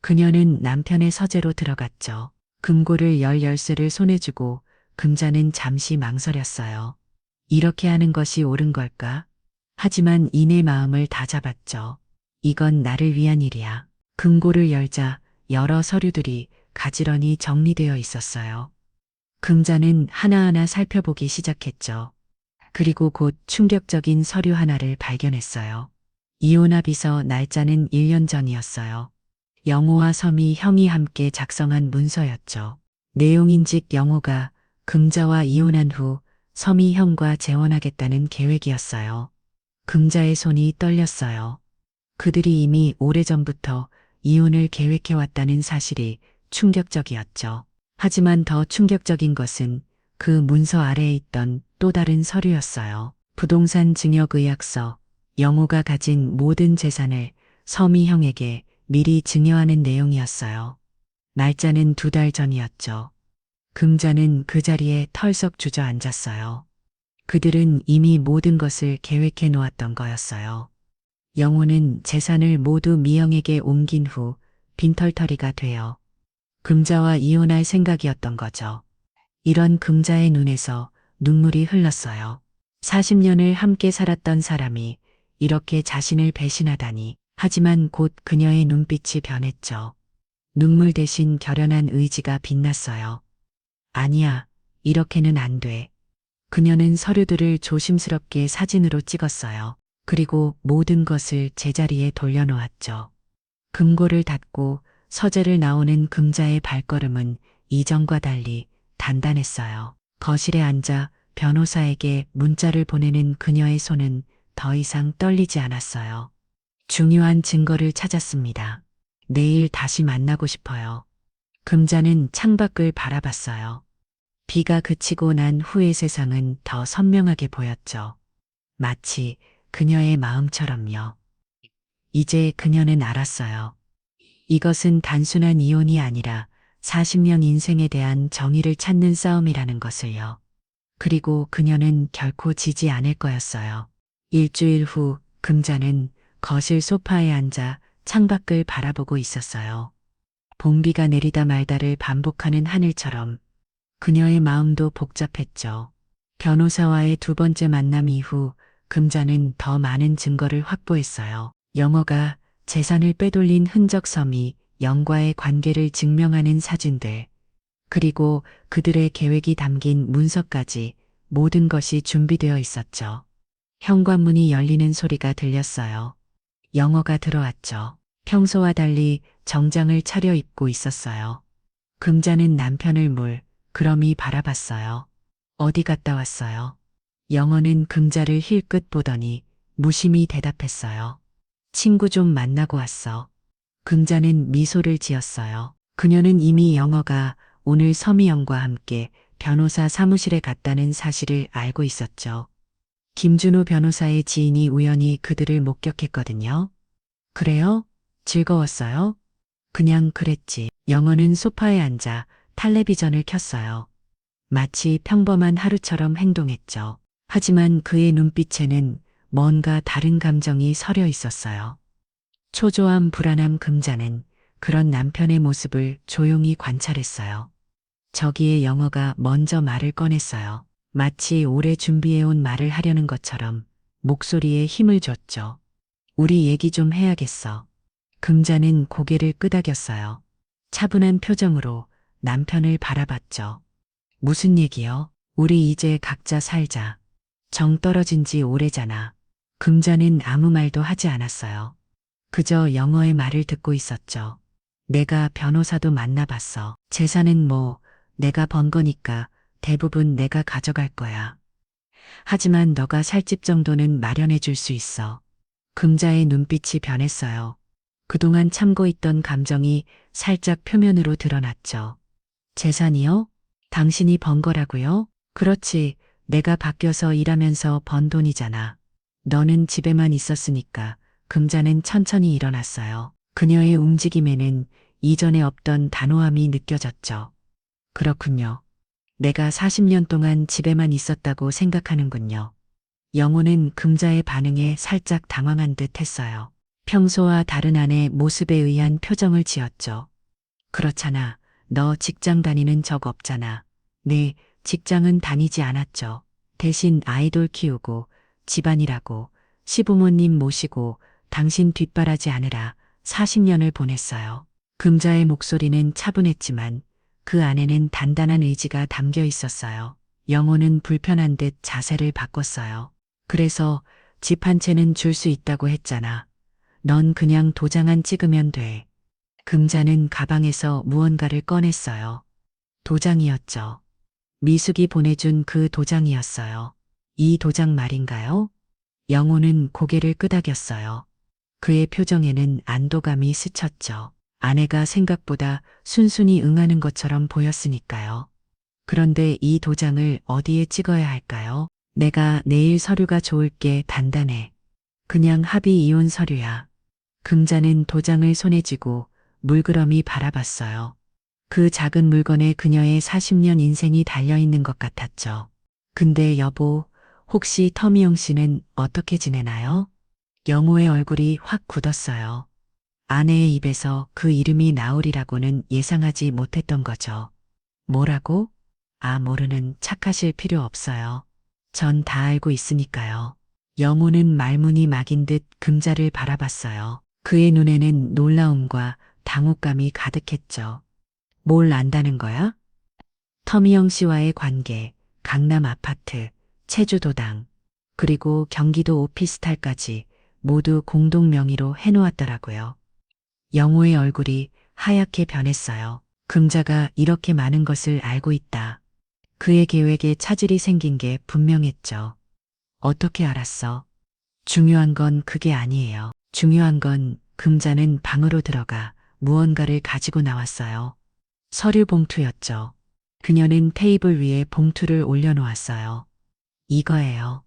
S1: 그녀는 남편의 서재로 들어갔죠. 금고를 열 열쇠를 손에 쥐고 금자는 잠시 망설였어요. 이렇게 하는 것이 옳은 걸까? 하지만 이내 마음을 다잡았죠. 이건 나를 위한 일이야. 금고를 열자 여러 서류들이 가지런히 정리되어 있었어요. 금자는 하나하나 살펴보기 시작했죠. 그리고 곧 충격적인 서류 하나를 발견했어요. 이혼합의서 날짜는 1년 전이었어요. 영호와 섬이 형이 함께 작성한 문서였죠. 내용인즉 영호가 금자와 이혼한 후 섬이 형과 재혼하겠다는 계획이었어요. 금자의 손이 떨렸어요. 그들이 이미 오래전부터 이혼을 계획해왔다는 사실이 충격적이었죠. 하지만 더 충격적인 것은 그 문서 아래에 있던 또 다른 서류였어요. 부동산 증여의약서, 영호가 가진 모든 재산을 서미 형에게 미리 증여하는 내용이었어요. 날짜는 2달 전이었죠. 금자는 그 자리에 털썩 주저앉았어요. 그들은 이미 모든 것을 계획해 놓았던 거였어요. 영호는 재산을 모두 미영에게 옮긴 후 빈털터리가 되어 금자와 이혼할 생각이었던 거죠. 이런 금자의 눈에서 눈물이 흘렀어요. 40년을 함께 살았던 사람이 이렇게 자신을 배신하다니. 하지만 곧 그녀의 눈빛이 변했죠. 눈물 대신 결연한 의지가 빛났어요. 아니야, 이렇게는 안 돼. 그녀는 서류들을 조심스럽게 사진으로 찍었어요. 그리고 모든 것을 제자리에 돌려놓았죠. 금고를 닫고 서재를 나오는 금자의 발걸음은 이전과 달리 단단했어요. 거실에 앉아 변호사에게 문자를 보내는 그녀의 손은 더 이상 떨리지 않았어요. 중요한 증거를 찾았습니다. 내일 다시 만나고 싶어요. 금자는 창밖을 바라봤어요. 비가 그치고 난 후의 세상은 더 선명하게 보였죠. 마치 그녀의 마음처럼요. 이제 그녀는 알았어요. 이것은 단순한 이혼이 아니라 40년 인생에 대한 정의를 찾는 싸움이라는 것을요. 그리고 그녀는 결코 지지 않을 거였어요. 일주일 후 금자는 거실 소파에 앉아 창밖을 바라보고 있었어요. 봄비가 내리다 말다를 반복하는 하늘처럼 그녀의 마음도 복잡했죠. 변호사와의 2번째 만남 이후 금자는 더 많은 증거를 확보했어요. 영호가 재산을 빼돌린 흔적 서미, 영과의 관계를 증명하는 사진들, 그리고 그들의 계획이 담긴 문서까지 모든 것이 준비되어 있었죠. 현관문이 열리는 소리가 들렸어요. 영호가 들어왔죠. 평소와 달리 정장을 차려입고 있었어요. 금자는 남편을 그러미 바라봤어요. 어디 갔다 왔어요? 영호는 금자를 힐끗 보더니 무심히 대답했어요. 친구 좀 만나고 왔어. 금자는 미소를 지었어요. 그녀는 이미 영호가 오늘 서미영과 함께 변호사 사무실에 갔다는 사실을 알고 있었죠. 김준호 변호사의 지인이 우연히 그들을 목격했거든요. 그래요? 즐거웠어요? 그냥 그랬지. 영호는 소파에 앉아 텔레비전을 켰어요. 마치 평범한 하루처럼 행동했죠. 하지만 그의 눈빛에는 뭔가 다른 감정이 서려 있었어요. 초조함, 불안함. 금자는 그런 남편의 모습을 조용히 관찰했어요. 저기에 영호가 먼저 말을 꺼냈어요. 마치 오래 준비해온 말을 하려는 것처럼 목소리에 힘을 줬죠. 우리 얘기 좀 해야겠어. 금자는 고개를 끄덕였어요. 차분한 표정으로 남편을 바라봤죠. 무슨 얘기요? 우리 이제 각자 살자. 정 떨어진 지 오래잖아. 금자는 아무 말도 하지 않았어요. 그저 영호의 말을 듣고 있었죠. 내가 변호사도 만나봤어. 재산은 내가 번 거니까 대부분 내가 가져갈 거야. 하지만 너가 살 집 정도는 마련해 줄 수 있어. 금자의 눈빛이 변했어요. 그동안 참고 있던 감정이 살짝 표면으로 드러났죠. 재산이요? 당신이 번 거라고요? 그렇지. 내가 바뀌어서 일하면서 번 돈이잖아. 너는 집에만 있었으니까. 금자는 천천히 일어났어요. 그녀의 움직임에는 이전에 없던 단호함이 느껴졌죠. 그렇군요. 내가 40년 동안 집에만 있었다고 생각하는군요. 영호는 금자의 반응에 살짝 당황한 듯 했어요. 평소와 다른 아내 모습에 의한 표정을 지었죠. 그렇잖아. 너 직장 다니는 적 없잖아. 네, 직장은 다니지 않았죠. 대신 아이돌 키우고 집안일하고 시부모님 모시고 당신 뒷바라지 하느라 40년을 보냈어요. 금자의 목소리는 차분했지만 그 안에는 단단한 의지가 담겨 있었어요. 영호는 불편한 듯 자세를 바꿨어요. 그래서 집 한 채는 줄 수 있다고 했잖아. 넌 그냥 도장만 찍으면 돼. 금자는 가방에서 무언가를 꺼냈어요. 도장이었죠. 미숙이 보내준 그 도장이었어요. 이 도장 말인가요? 영호는 고개를 끄덕였어요. 그의 표정에는 안도감이 스쳤죠. 아내가 생각보다 순순히 응하는 것처럼 보였으니까요. 그런데 이 도장을 어디에 찍어야 할까요? 내가 내일 서류가 좋을 게 단단해. 그냥 합의 이혼 서류야. 금자는 도장을 손에 쥐고 물끄러미 바라봤어요. 그 작은 물건에 그녀의 40년 인생이 달려있는 것 같았죠. 근데 여보, 혹시 터미영 씨는 어떻게 지내나요? 영호의 얼굴이 확 굳었어요. 아내의 입에서 그 이름이 나오리라고는 예상하지 못했던 거죠. 뭐라고? 아, 모르는 척하실 필요 없어요. 전 다 알고 있으니까요. 영호는 말문이 막인 듯 금자를 바라봤어요. 그의 눈에는 놀라움과 당혹감이 가득했죠. 뭘 안다는 거야? 터미영 씨와의 관계, 강남 아파트, 체주 도당, 그리고 경기도 오피스탈까지 모두 공동 명의로 해놓았더라고요. 영호의 얼굴이 하얗게 변했어요. 금자가 이렇게 많은 것을 알고 있다. 그의 계획에 차질이 생긴 게 분명했죠. 어떻게 알았어? 중요한 건 그게 아니에요. 중요한 건 금자는 방으로 들어가 무언가를 가지고 나왔어요. 서류 봉투였죠. 그녀는 테이블 위에 봉투를 올려놓았어요. 이거예요.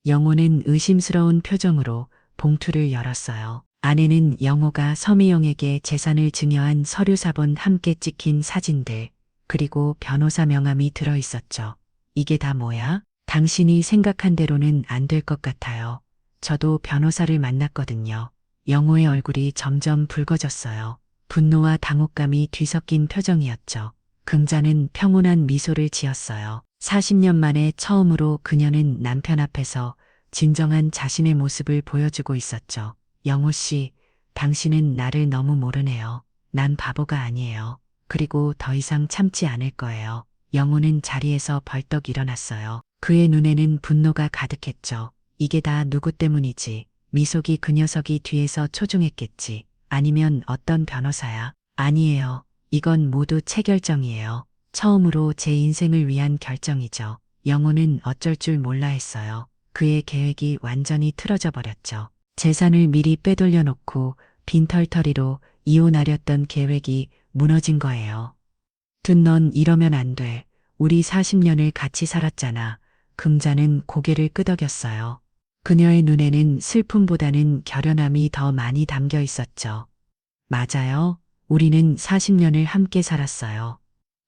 S1: 영호는 의심스러운 표정으로 봉투를 열었어요. 안에는 영호가 서미영에게 재산을 증여한 서류사본 함께 찍힌 사진들, 그리고 변호사 명함이 들어있었죠. 이게 다 뭐야? 당신이 생각한 대로는 안 될 것 같아요. 저도 변호사를 만났거든요. 영호의 얼굴이 점점 붉어졌어요. 분노와 당혹감이 뒤섞인 표정이었죠. 금자는 평온한 미소를 지었어요. 40년 만에 처음으로 그녀는 남편 앞에서 진정한 자신의 모습을 보여주고 있었죠. 영호 씨, 당신은 나를 너무 모르네요. 난 바보가 아니에요. 그리고 더 이상 참지 않을 거예요. 영호는 자리에서 벌떡 일어났어요. 그의 눈에는 분노가 가득했죠. 이게 다 누구 때문이지? 미속이 그 녀석이 뒤에서 초종했겠지. 아니면 어떤 변호사야? 아니에요. 이건 모두 체결정이에요. 처음으로 제 인생을 위한 결정이죠. 영호는 어쩔 줄 몰라 했어요. 그의 계획이 완전히 틀어져 버렸죠. 재산을 미리 빼돌려 놓고 빈털터리로 이혼하렸던 계획이 무너진 거예요. 넌 이러면 안 돼. 우리 40년을 같이 살았잖아. 금자는 고개를 끄덕였어요. 그녀의 눈에는 슬픔보다는 결연함이 더 많이 담겨 있었죠. 맞아요. 우리는 40년을 함께 살았어요.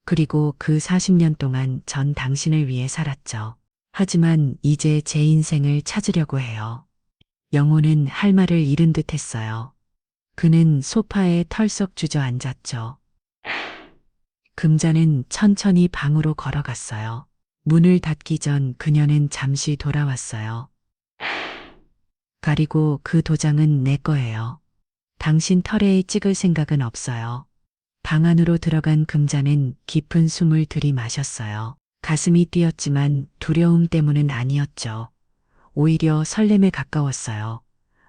S1: 그리고 그 40년 동안 전 당신을 위해 살았죠. 하지만 이제 제 인생을 찾으려고 해요. 영호는 할 말을 잃은 듯 했어요. 그는 소파에 털썩 주저앉았죠. 금자는 천천히 방으로 걸어갔어요. 문을 닫기 전 그녀는 잠시 돌아왔어요. 그리고 그 도장은 내 거예요. 당신 털에 찍을 생각은 없어요. 방 안으로 들어간 금자는 깊은 숨을 들이마셨어요. 가슴이 뛰었지만 두려움 때문은 아니었죠. 오히려 설렘에 가까웠어요.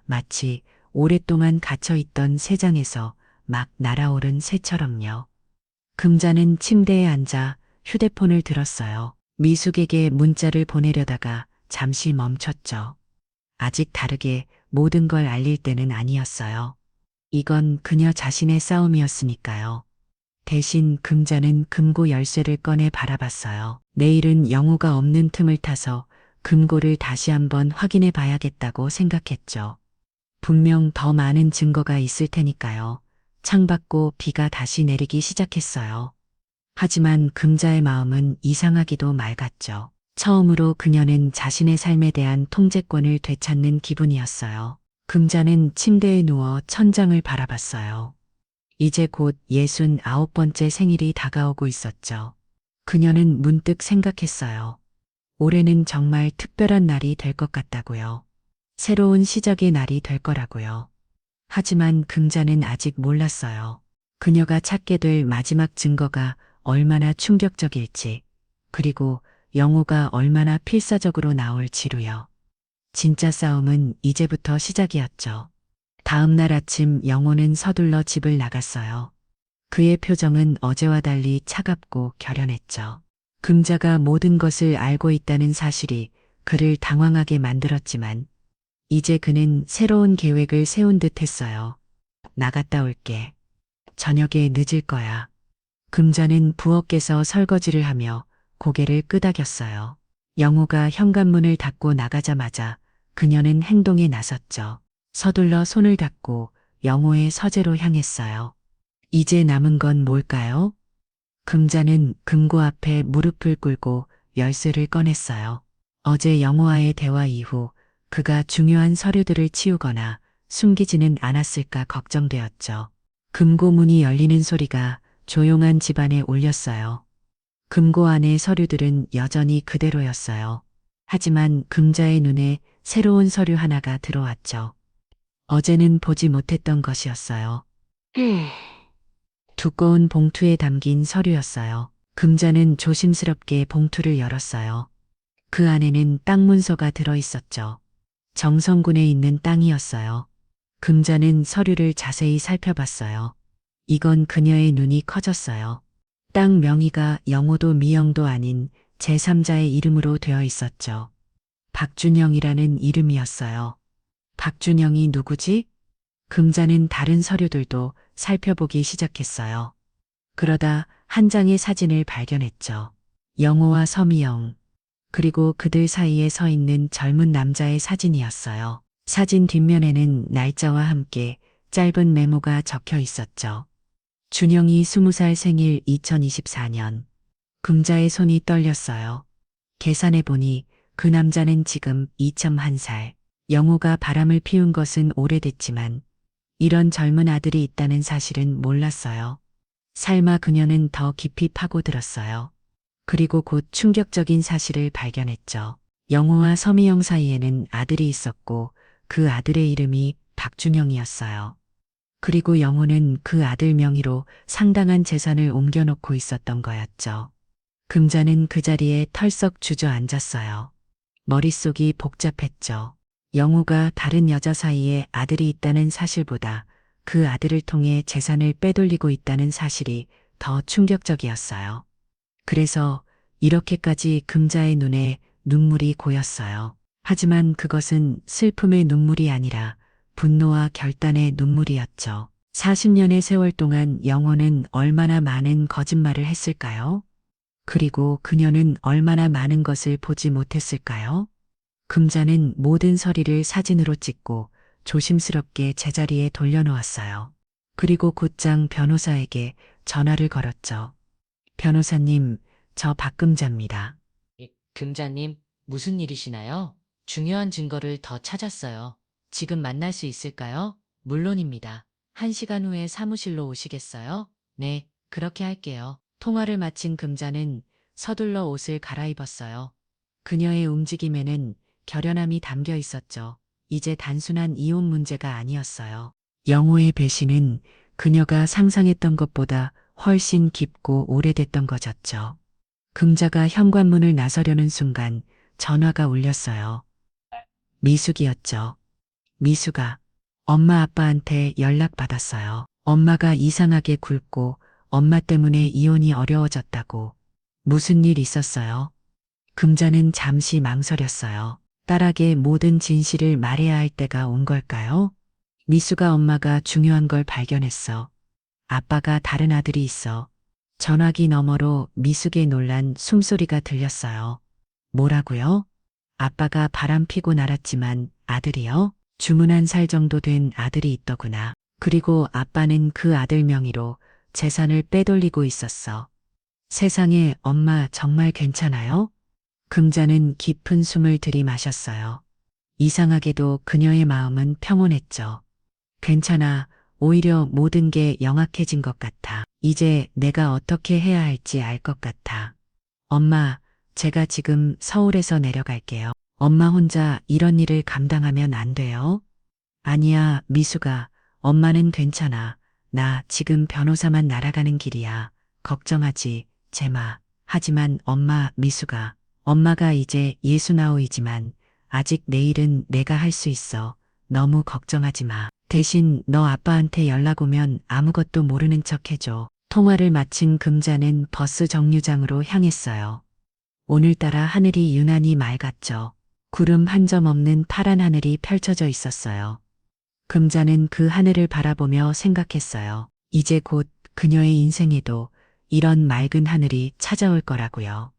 S1: 마치 오랫동안 갇혀있던 새장에서 막 날아오른 새처럼요. 금자는 침대에 앉아 휴대폰을 들었어요. 미숙에게 문자를 보내려다가 잠시 멈췄죠. 아직 다르게 모든 걸 알릴 때는 아니었어요. 이건 그녀 자신의 싸움이었으니까요. 대신 금자는 금고 열쇠를 꺼내 바라봤어요. 내일은 영호가 없는 틈을 타서 금고를 다시 한번 확인해 봐야겠다고 생각했죠. 분명 더 많은 증거가 있을 테니까요. 창밖고 비가 다시 내리기 시작했어요. 하지만 금자의 마음은 이상하기도 맑았죠. 처음으로 그녀는 자신의 삶에 대한 통제권을 되찾는 기분이었어요. 금자는 침대에 누워 천장을 바라봤어요. 이제 곧 69번째 생일이 다가오고 있었죠. 그녀는 문득 생각했어요. 올해는 정말 특별한 날이 될 것 같다고요. 새로운 시작의 날이 될 거라고요. 하지만 금자는 아직 몰랐어요. 그녀가 찾게 될 마지막 증거가 얼마나 충격적일지, 그리고 영호가 얼마나 필사적으로 나올지로요. 진짜 싸움은 이제부터 시작이었죠. 다음 날 아침 영호는 서둘러 집을 나갔어요. 그의 표정은 어제와 달리 차갑고 결연했죠. 금자가 모든 것을 알고 있다는 사실이 그를 당황하게 만들었지만 이제 그는 새로운 계획을 세운 듯 했어요. 나갔다 올게. 저녁에 늦을 거야. 금자는 부엌에서 설거지를 하며 고개를 끄덕였어요. 영호가 현관문을 닫고 나가자마자 그녀는 행동에 나섰죠. 서둘러 손을 닫고 영호의 서재로 향했어요. 이제 남은 건 뭘까요? 금자는 금고 앞에 무릎을 꿇고 열쇠를 꺼냈어요. 어제 영호와의 대화 이후 그가 중요한 서류들을 치우거나 숨기지는 않았을까 걱정되었죠. 금고 문이 열리는 소리가 조용한 집안에 울렸어요. 금고 안의 서류들은 여전히 그대로였어요. 하지만 금자의 눈에 새로운 서류 하나가 들어왔죠. 어제는 보지 못했던 것이었어요. 두꺼운 봉투에 담긴 서류였어요. 금자는 조심스럽게 봉투를 열었어요. 그 안에는 땅 문서가 들어 있었죠. 정성군에 있는 땅이었어요. 금자는 서류를 자세히 살펴봤어요. 이건 그녀의 눈이 커졌어요. 땅 명의가 영호도 미영도 아닌 제3자의 이름으로 되어 있었죠. 박준영이라는 이름이었어요. 박준영이 누구지? 금자는 다른 서류들도 살펴보기 시작했어요. 그러다 한 장의 사진을 발견했죠. 영호와 서미영, 그리고 그들 사이에 서 있는 젊은 남자의 사진이었어요. 사진 뒷면에는 날짜와 함께 짧은 메모가 적혀 있었죠. 준영이 20살 생일 2024년. 금자의 손이 떨렸어요. 계산해보니 그 남자는 지금 2001살. 영호가 바람을 피운 것은 오래됐지만 이런 젊은 아들이 있다는 사실은 몰랐어요. 삶아 그녀는 더 깊이 파고들었어요. 그리고 곧 충격적인 사실을 발견했죠. 영호와 서미영 사이에는 아들이 있었고 그 아들의 이름이 박준영이었어요. 그리고 영호는 그 아들 명의로 상당한 재산을 옮겨놓고 있었던 거였죠. 금자는 그 자리에 털썩 주저앉았어요. 머릿속이 복잡했죠. 영호가 다른 여자 사이에 아들이 있다는 사실보다 그 아들을 통해 재산을 빼돌리고 있다는 사실이 더 충격적이었어요. 그래서 이렇게까지 금자의 눈에 눈물이 고였어요. 하지만 그것은 슬픔의 눈물이 아니라 분노와 결단의 눈물이었죠. 40년의 세월 동안 영호는 얼마나 많은 거짓말을 했을까요? 그리고 그녀는 얼마나 많은 것을 보지 못했을까요? 금자는 모든 서리를 사진으로 찍고 조심스럽게 제자리에 돌려놓았어요. 그리고 곧장 변호사에게 전화를 걸었죠. 변호사님, 저 박금자입니다.
S7: 금자님, 무슨 일이시나요? 중요한 증거를 더 찾았어요. 지금 만날 수 있을까요? 물론입니다. 1시간 후에 사무실로 오시겠어요? 네, 그렇게 할게요. 통화를 마친 금자는 서둘러 옷을 갈아입었어요. 그녀의 움직임에는 결연함이 담겨 있었죠. 이제 단순한 이혼 문제가 아니었어요. 영호의 배신은 그녀가 상상했던 것보다 훨씬 깊고 오래됐던 거였죠. 금자가 현관문을 나서려는 순간 전화가 울렸어요. 미숙이었죠. 미숙아, 엄마 아빠한테 연락받았어요. 엄마가 이상하게 굴고 엄마 때문에 이혼이 어려워졌다고. 무슨 일 있었어요? 금자는 잠시 망설였어요. 딸에게 모든 진실을 말해야 할 때가 온 걸까요? 미수가 엄마가 중요한 걸 발견했어. 아빠가 다른 아들이 있어. 전화기 너머로 미숙의 놀란 숨소리가 들렸어요. 뭐라고요? 아빠가 바람 피고 날았지만 아들이요? 21살 정도 된 아들이 있더구나. 그리고 아빠는 그 아들 명의로 재산을 빼돌리고 있었어. 세상에 엄마 정말 괜찮아요? 금자는 깊은 숨을 들이마셨어요. 이상하게도 그녀의 마음은 평온했죠. 괜찮아. 오히려 모든 게 영악해진 것 같아. 이제 내가 어떻게 해야 할지 알 것 같아. 엄마, 제가 지금 서울에서 내려갈게요. 엄마 혼자 이런 일을 감당하면 안 돼요? 아니야, 미숙아. 엄마는 괜찮아. 나 지금 변호사만 날아가는 길이야. 걱정하지, 제마. 하지만 엄마, 미숙아. 엄마가 이제 69이지만 아직 내일은 내가 할 수 있어. 너무 걱정하지 마. 대신 너 아빠한테 연락 오면 아무것도 모르는 척 해줘. 통화를 마친 금자는 버스 정류장으로 향했어요. 오늘따라 하늘이 유난히 맑았죠. 구름 한 점 없는 파란 하늘이 펼쳐져 있었어요. 금자는 그 하늘을 바라보며 생각했어요. 이제 곧 그녀의 인생에도 이런 맑은 하늘이 찾아올 거라고요.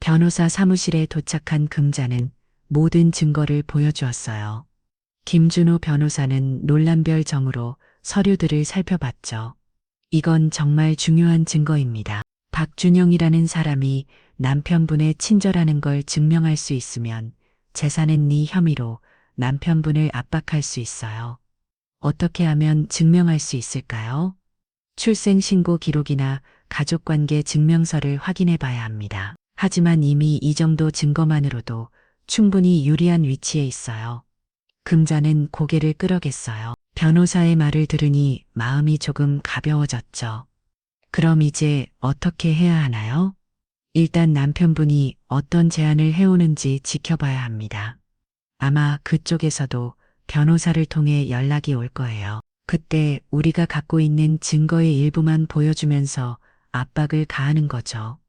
S1: 변호사 사무실에 도착한 금자는 모든 증거를 보여주었어요. 김준호 변호사는 놀람별 정으로 서류들을 살펴봤죠. 이건 정말 중요한 증거입니다. 박준영이라는 사람이 남편분의 친절하는 걸 증명할 수 있으면 재산의 혐의로 남편분을 압박할 수 있어요. 어떻게 하면 증명할 수 있을까요? 출생신고 기록이나 가족관계 증명서를 확인해 봐야 합니다. 하지만 이미 이 정도 증거만으로도 충분히 유리한 위치에 있어요. 금자는 고개를 끄덕였어요. 변호사의 말을 들으니 마음이 조금 가벼워졌죠. 그럼 이제 어떻게 해야 하나요? 일단 남편분이 어떤 제안을 해오는지 지켜봐야 합니다. 아마 그쪽에서도 변호사를 통해 연락이 올 거예요. 그때 우리가 갖고 있는 증거의 일부만 보여주면서 압박을 가하는 거죠.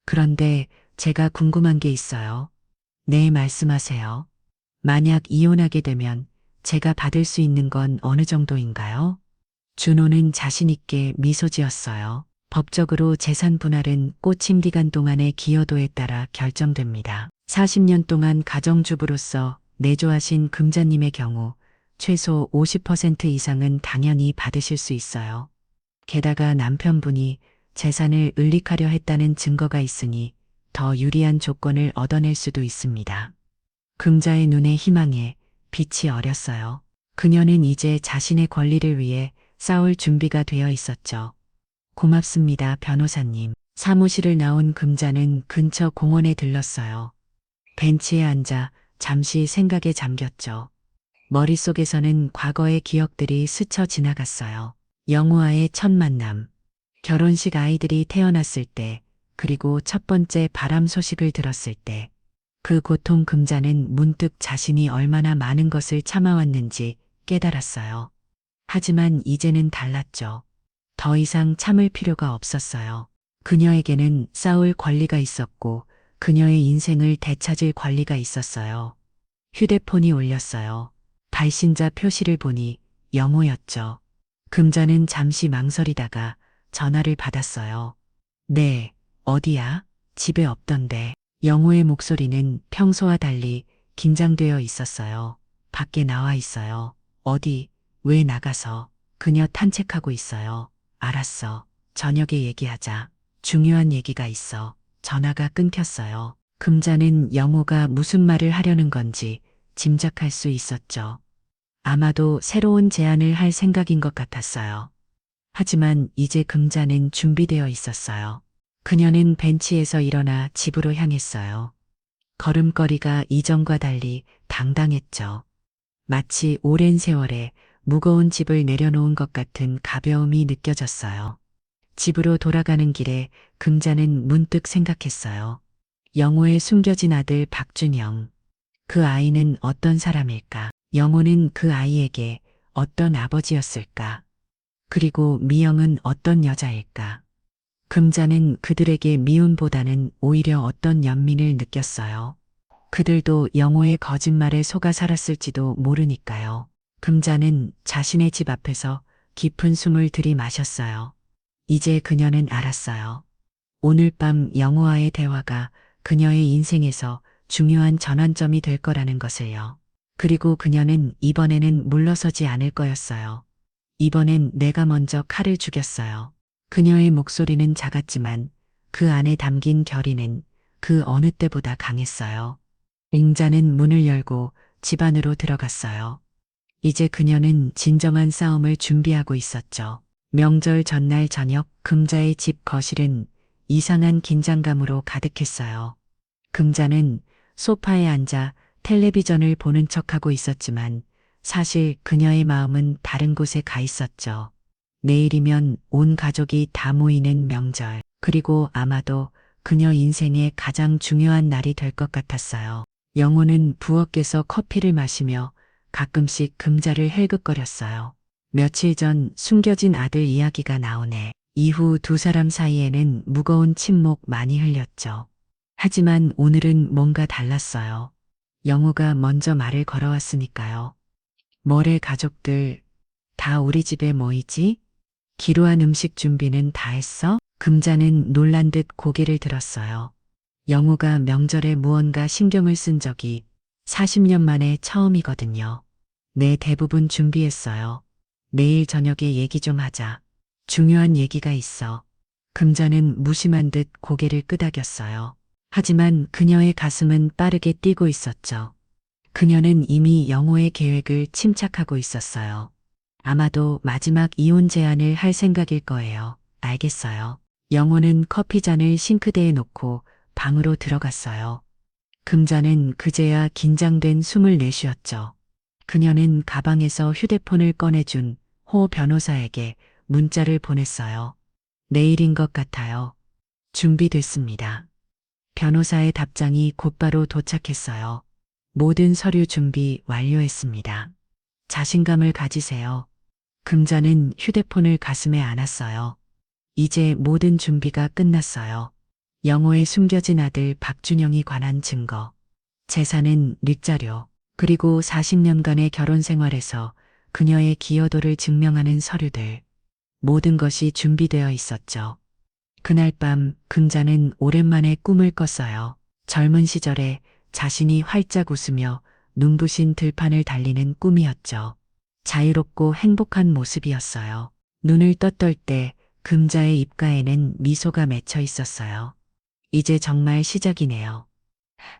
S1: 그런데 제가 궁금한 게 있어요. 네, 말씀하세요. 만약 이혼하게 되면 제가 받을 수 있는 건 어느 정도인가요? 준호는 자신있게 미소 지었어요. 법적으로 재산 분할은 꽃임기간 동안의 기여도에 따라 결정됩니다. 40년 동안 가정주부로서 내조하신 금자님의 경우 최소 50% 이상은 당연히 받으실 수 있어요. 게다가 남편분이 재산을 은닉하려 했다는 증거가 있으니 더 유리한 조건을 얻어낼 수도 있습니다. 금자의 눈에 희망에 빛이 어렸어요. 그녀는 이제 자신의 권리를 위해 싸울 준비가 되어 있었죠. 고맙습니다, 변호사님. 사무실을 나온 금자는 근처 공원에 들렀어요. 벤치에 앉아 잠시 생각에 잠겼죠. 머릿속에서는 과거의 기억들이 스쳐 지나갔어요. 영우와의 첫 만남, 결혼식 아이들이 태어났을 때, 그리고 첫 번째 바람 소식을 들었을 때, 그 고통 금자는 문득 자신이 얼마나 많은 것을 참아왔는지 깨달았어요. 하지만 이제는 달랐죠. 더 이상 참을 필요가 없었어요. 그녀에게는 싸울 권리가 있었고 그녀의 인생을 되찾을 권리가 있었어요. 휴대폰이 울렸어요. 발신자 표시를 보니 영호였죠. 금자는 잠시 망설이다가 전화를 받았어요. 네, 어디야? 집에 없던데. 영호의 목소리는 평소와 달리 긴장되어 있었어요. 밖에 나와 있어요. 어디? 왜 나가서? 그녀 탄책하고 있어요. 알았어. 저녁에 얘기하자. 중요한 얘기가 있어. 전화가 끊겼어요. 금자는 영호가 무슨 말을 하려는 건지 짐작할 수 있었죠. 아마도 새로운 제안을 할 생각인 것 같았어요. 하지만 이제 금자는 준비되어 있었어요. 그녀는 벤치에서 일어나 집으로 향했어요. 걸음걸이가 이전과 달리 당당했죠. 마치 오랜 세월에 무거운 집을 내려놓은 것 같은 가벼움이 느껴졌어요. 집으로 돌아가는 길에 금자는 문득 생각했어요. 영호의 숨겨진 아들 박준영. 그 아이는 어떤 사람일까? 영호는 그 아이에게 어떤 아버지였을까? 그리고 미영은 어떤 여자일까? 금자는 그들에게 미움보다는 오히려 어떤 연민을 느꼈어요. 그들도 영호의 거짓말에 속아 살았을지도 모르니까요. 금자는 자신의 집 앞에서 깊은 숨을 들이마셨어요. 이제 그녀는 알았어요. 오늘 밤 영호와의 대화가 그녀의 인생에서 중요한 전환점이 될 거라는 것을요. 그리고 그녀는 이번에는 물러서지 않을 거였어요. 이번엔 내가 먼저 칼을 죽였어요. 그녀의 목소리는 작았지만 그 안에 담긴 결의는 그 어느 때보다 강했어요. 잉자는 문을 열고 집 안으로 들어갔어요. 이제 그녀는 진정한 싸움을 준비하고 있었죠. 명절 전날 저녁 금자의 집 거실은 이상한 긴장감으로 가득했어요. 금자는 소파에 앉아 텔레비전을 보는 척하고 있었지만 사실 그녀의 마음은 다른 곳에 가 있었죠. 내일이면 온 가족이 다 모이는 명절, 그리고 아마도 그녀 인생의 가장 중요한 날이 될 것 같았어요. 영호는 부엌에서 커피를 마시며 가끔씩 금자를 헬긋거렸어요. 며칠 전 숨겨진 아들 이야기가 나오네. 이후 두 사람 사이에는 무거운 침묵 많이 흘렸죠. 하지만 오늘은 뭔가 달랐어요. 영호가 먼저 말을 걸어왔으니까요. 모레 가족들 다 우리 집에 모이지? 기루한 음식 준비는 다 했어? 금자는 놀란 듯 고개를 들었어요. 영호가 명절에 무언가 신경을 쓴 적이 40년 만에 처음이거든요. 네, 대부분 준비했어요. 내일 저녁에 얘기 좀 하자. 중요한 얘기가 있어. 금자는 무심한 듯 고개를 끄덕였어요. 하지만 그녀의 가슴은 빠르게 뛰고 있었죠. 그녀는 이미 영호의 계획을 침착하고 있었어요. 아마도 마지막 이혼 제안을 할 생각일 거예요. 알겠어요. 영호는 커피잔을 싱크대에 놓고 방으로 들어갔어요. 금자는 그제야 긴장된 숨을 내쉬었죠. 그녀는 가방에서 휴대폰을 꺼내준 호 변호사에게 문자를 보냈어요. 내일인 것 같아요. 준비됐습니다. 변호사의 답장이 곧바로 도착했어요. 모든 서류 준비 완료했습니다. 자신감을 가지세요. 금자는 휴대폰을 가슴에 안았어요. 이제 모든 준비가 끝났어요. 영호의 숨겨진 아들 박준영이 관한 증거, 재산은 립자료, 그리고 40년간의 결혼 생활에서 그녀의 기여도를 증명하는 서류들, 모든 것이 준비되어 있었죠. 그날 밤 금자는 오랜만에 꿈을 꿨어요. 젊은 시절에 자신이 활짝 웃으며 눈부신 들판을 달리는 꿈이었죠. 자유롭고 행복한 모습이었어요. 눈을 떴을 때 금자의 입가에는 미소가 맺혀 있었어요. 이제 정말 시작이네요.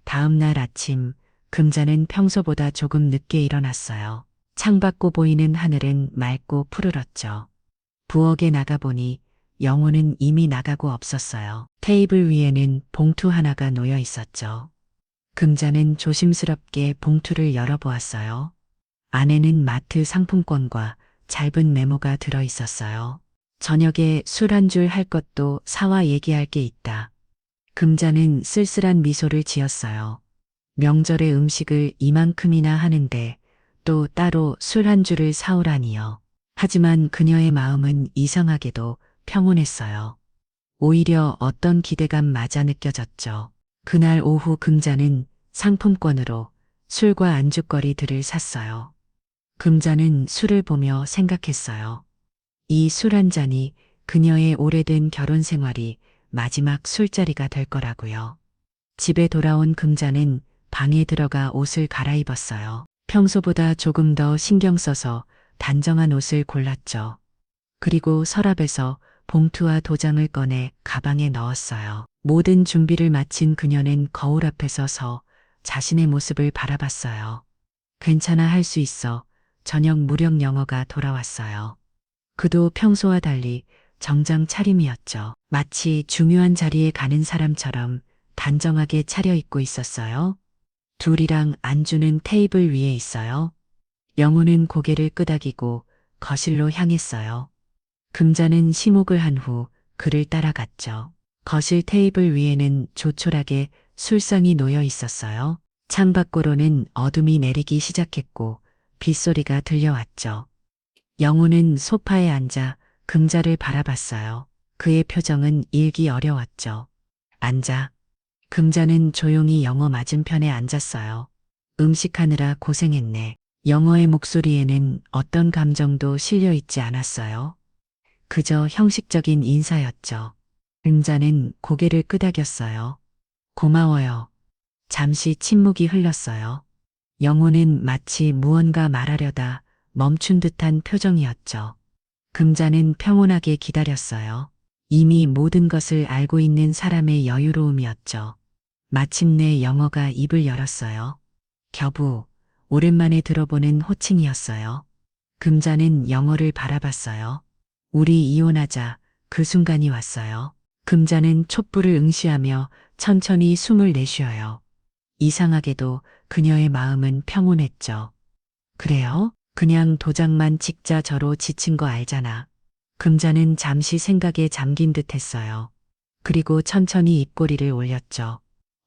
S1: 다음 날 아침, 금자는 평소보다 조금 늦게 일어났어요. 창밖고 보이는 하늘은 맑고 푸르렀죠. 부엌에 나가보니 영호는 이미 나가고 없었어요. 테이블 위에는 봉투 하나가 놓여 있었죠. 금자는 조심스럽게 봉투를 열어보았어요. 안에는 마트 상품권과 짧은 메모가 들어 있었어요. 저녁에 술 한 줄 할 것도 사와 얘기할 게 있다. 금자는 쓸쓸한 미소를 지었어요. 명절에 음식을 이만큼이나 하는데 또 따로 술 한 줄을 사오라니요. 하지만 그녀의 마음은 이상하게도 평온했어요. 오히려 어떤 기대감마저 느껴졌죠. 그날 오후 금자는 상품권으로 술과 안주거리들을 샀어요. 금자는 술을 보며 생각했어요. 이 술 한 잔이 그녀의 오래된 결혼 생활이 마지막 술자리가 될 거라고요. 집에 돌아온 금자는 방에 들어가 옷을 갈아입었어요. 평소보다 조금 더 신경 써서 단정한 옷을 골랐죠. 그리고 서랍에서 봉투와 도장을 꺼내 가방에 넣었어요. 모든 준비를 마친 그녀는 거울 앞에 서서 자신의 모습을 바라봤어요. 괜찮아, 할 수 있어. 저녁 무렵 영어가 돌아왔어요. 그도 평소와 달리 정장 차림이었죠. 마치 중요한 자리에 가는 사람처럼 단정하게 차려입고 있었어요. 둘이랑 안주는 테이블 위에 있어요. 영호는 고개를 끄덕이고 거실로 향했어요. 금자는 심호흡을 한 후 그를 따라갔죠. 거실 테이블 위에는 조촐하게 술상이 놓여 있었어요. 창밖으로는 어둠이 내리기 시작했고 빗소리가 들려왔죠. 영호는 소파에 앉아 금자를 바라봤어요. 그의 표정은 읽기 어려웠죠. 앉아. 금자는 조용히 영호 맞은편에 앉았어요. 음식하느라 고생했네. 영호의 목소리에는 어떤 감정도 실려 있지 않았어요. 그저 형식적인 인사였죠. 금자는 고개를 끄덕였어요. 고마워요. 잠시 침묵이 흘렀어요. 영호는 마치 무언가 말하려다 멈춘 듯한 표정이었죠. 금자는 평온하게 기다렸어요. 이미 모든 것을 알고 있는 사람의 여유로움이었죠. 마침내 영호가 입을 열었어요. 겨부, 오랜만에 들어보는 호칭이었어요. 금자는 영호를 바라봤어요. 우리 이혼하자. 그 순간이 왔어요. 금자는 촛불을 응시하며 천천히 숨을 내쉬어요. 이상하게도 그녀의 마음은 평온했죠. 그래요? 그냥 도장만 찍자. 저로 지친 거 알잖아. 금자는 잠시 생각에 잠긴 듯 했어요. 그리고 천천히 입꼬리를 올렸죠.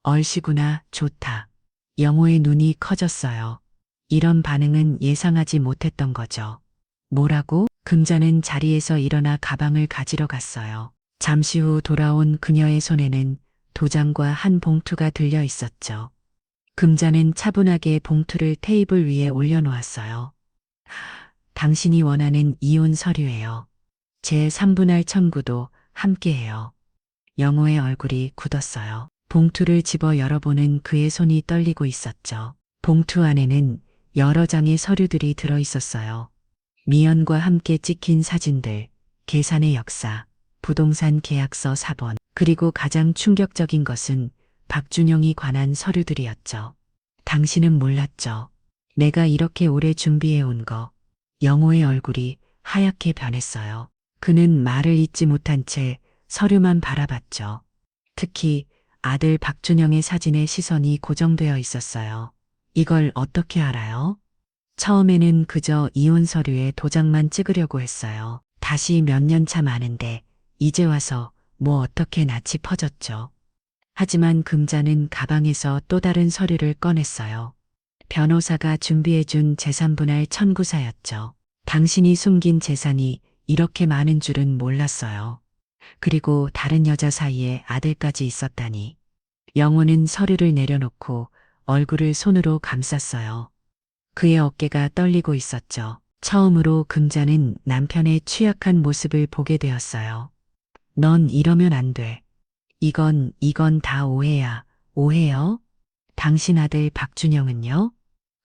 S1: 얼씨구나, 좋다. 영호의 눈이 커졌어요. 이런 반응은 예상하지 못했던 거죠. 뭐라고? 금자는 자리에서 일어나 가방을 가지러 갔어요. 잠시 후 돌아온 그녀의 손에는 도장과 한 봉투가 들려 있었죠. 금자는 차분하게 봉투를 테이블 위에 올려놓았어요. 당신이 원하는 이혼 서류예요. 제 3분할 청구도 함께해요. 영호의 얼굴이 굳었어요. 봉투를 집어 열어보는 그의 손이 떨리고 있었죠. 봉투 안에는 여러 장의 서류들이 들어 있었어요. 미연과 함께 찍힌 사진들, 계산의 역사, 부동산 계약서 사본, 그리고 가장 충격적인 것은 박준영이 관한 서류들이었죠. 당신은 몰랐죠. 내가 이렇게 오래 준비해 온 거. 영호의 얼굴이 하얗게 변했어요. 그는 말을 잇지 못한 채 서류만 바라봤죠. 특히 아들 박준영의 사진에 시선이 고정되어 있었어요. 이걸 어떻게 알아요? 처음에는 그저 이혼 서류에 도장만 찍으려고 했어요. 다시 몇 년 차 많은데 이제 와서 뭐 어떻게 낯이 퍼졌죠. 하지만 금자는 가방에서 또 다른 서류를 꺼냈어요. 변호사가 준비해준 재산분할 청구서였죠. 당신이 숨긴 재산이 이렇게 많은 줄은 몰랐어요. 그리고 다른 여자 사이에 아들까지 있었다니. 영호는 서류를 내려놓고 얼굴을 손으로 감쌌어요. 그의 어깨가 떨리고 있었죠. 처음으로 금자는 남편의 취약한 모습을 보게 되었어요. 넌 이러면 안 돼. 이건 다 오해야. 오해요? 당신 아들 박준영은요?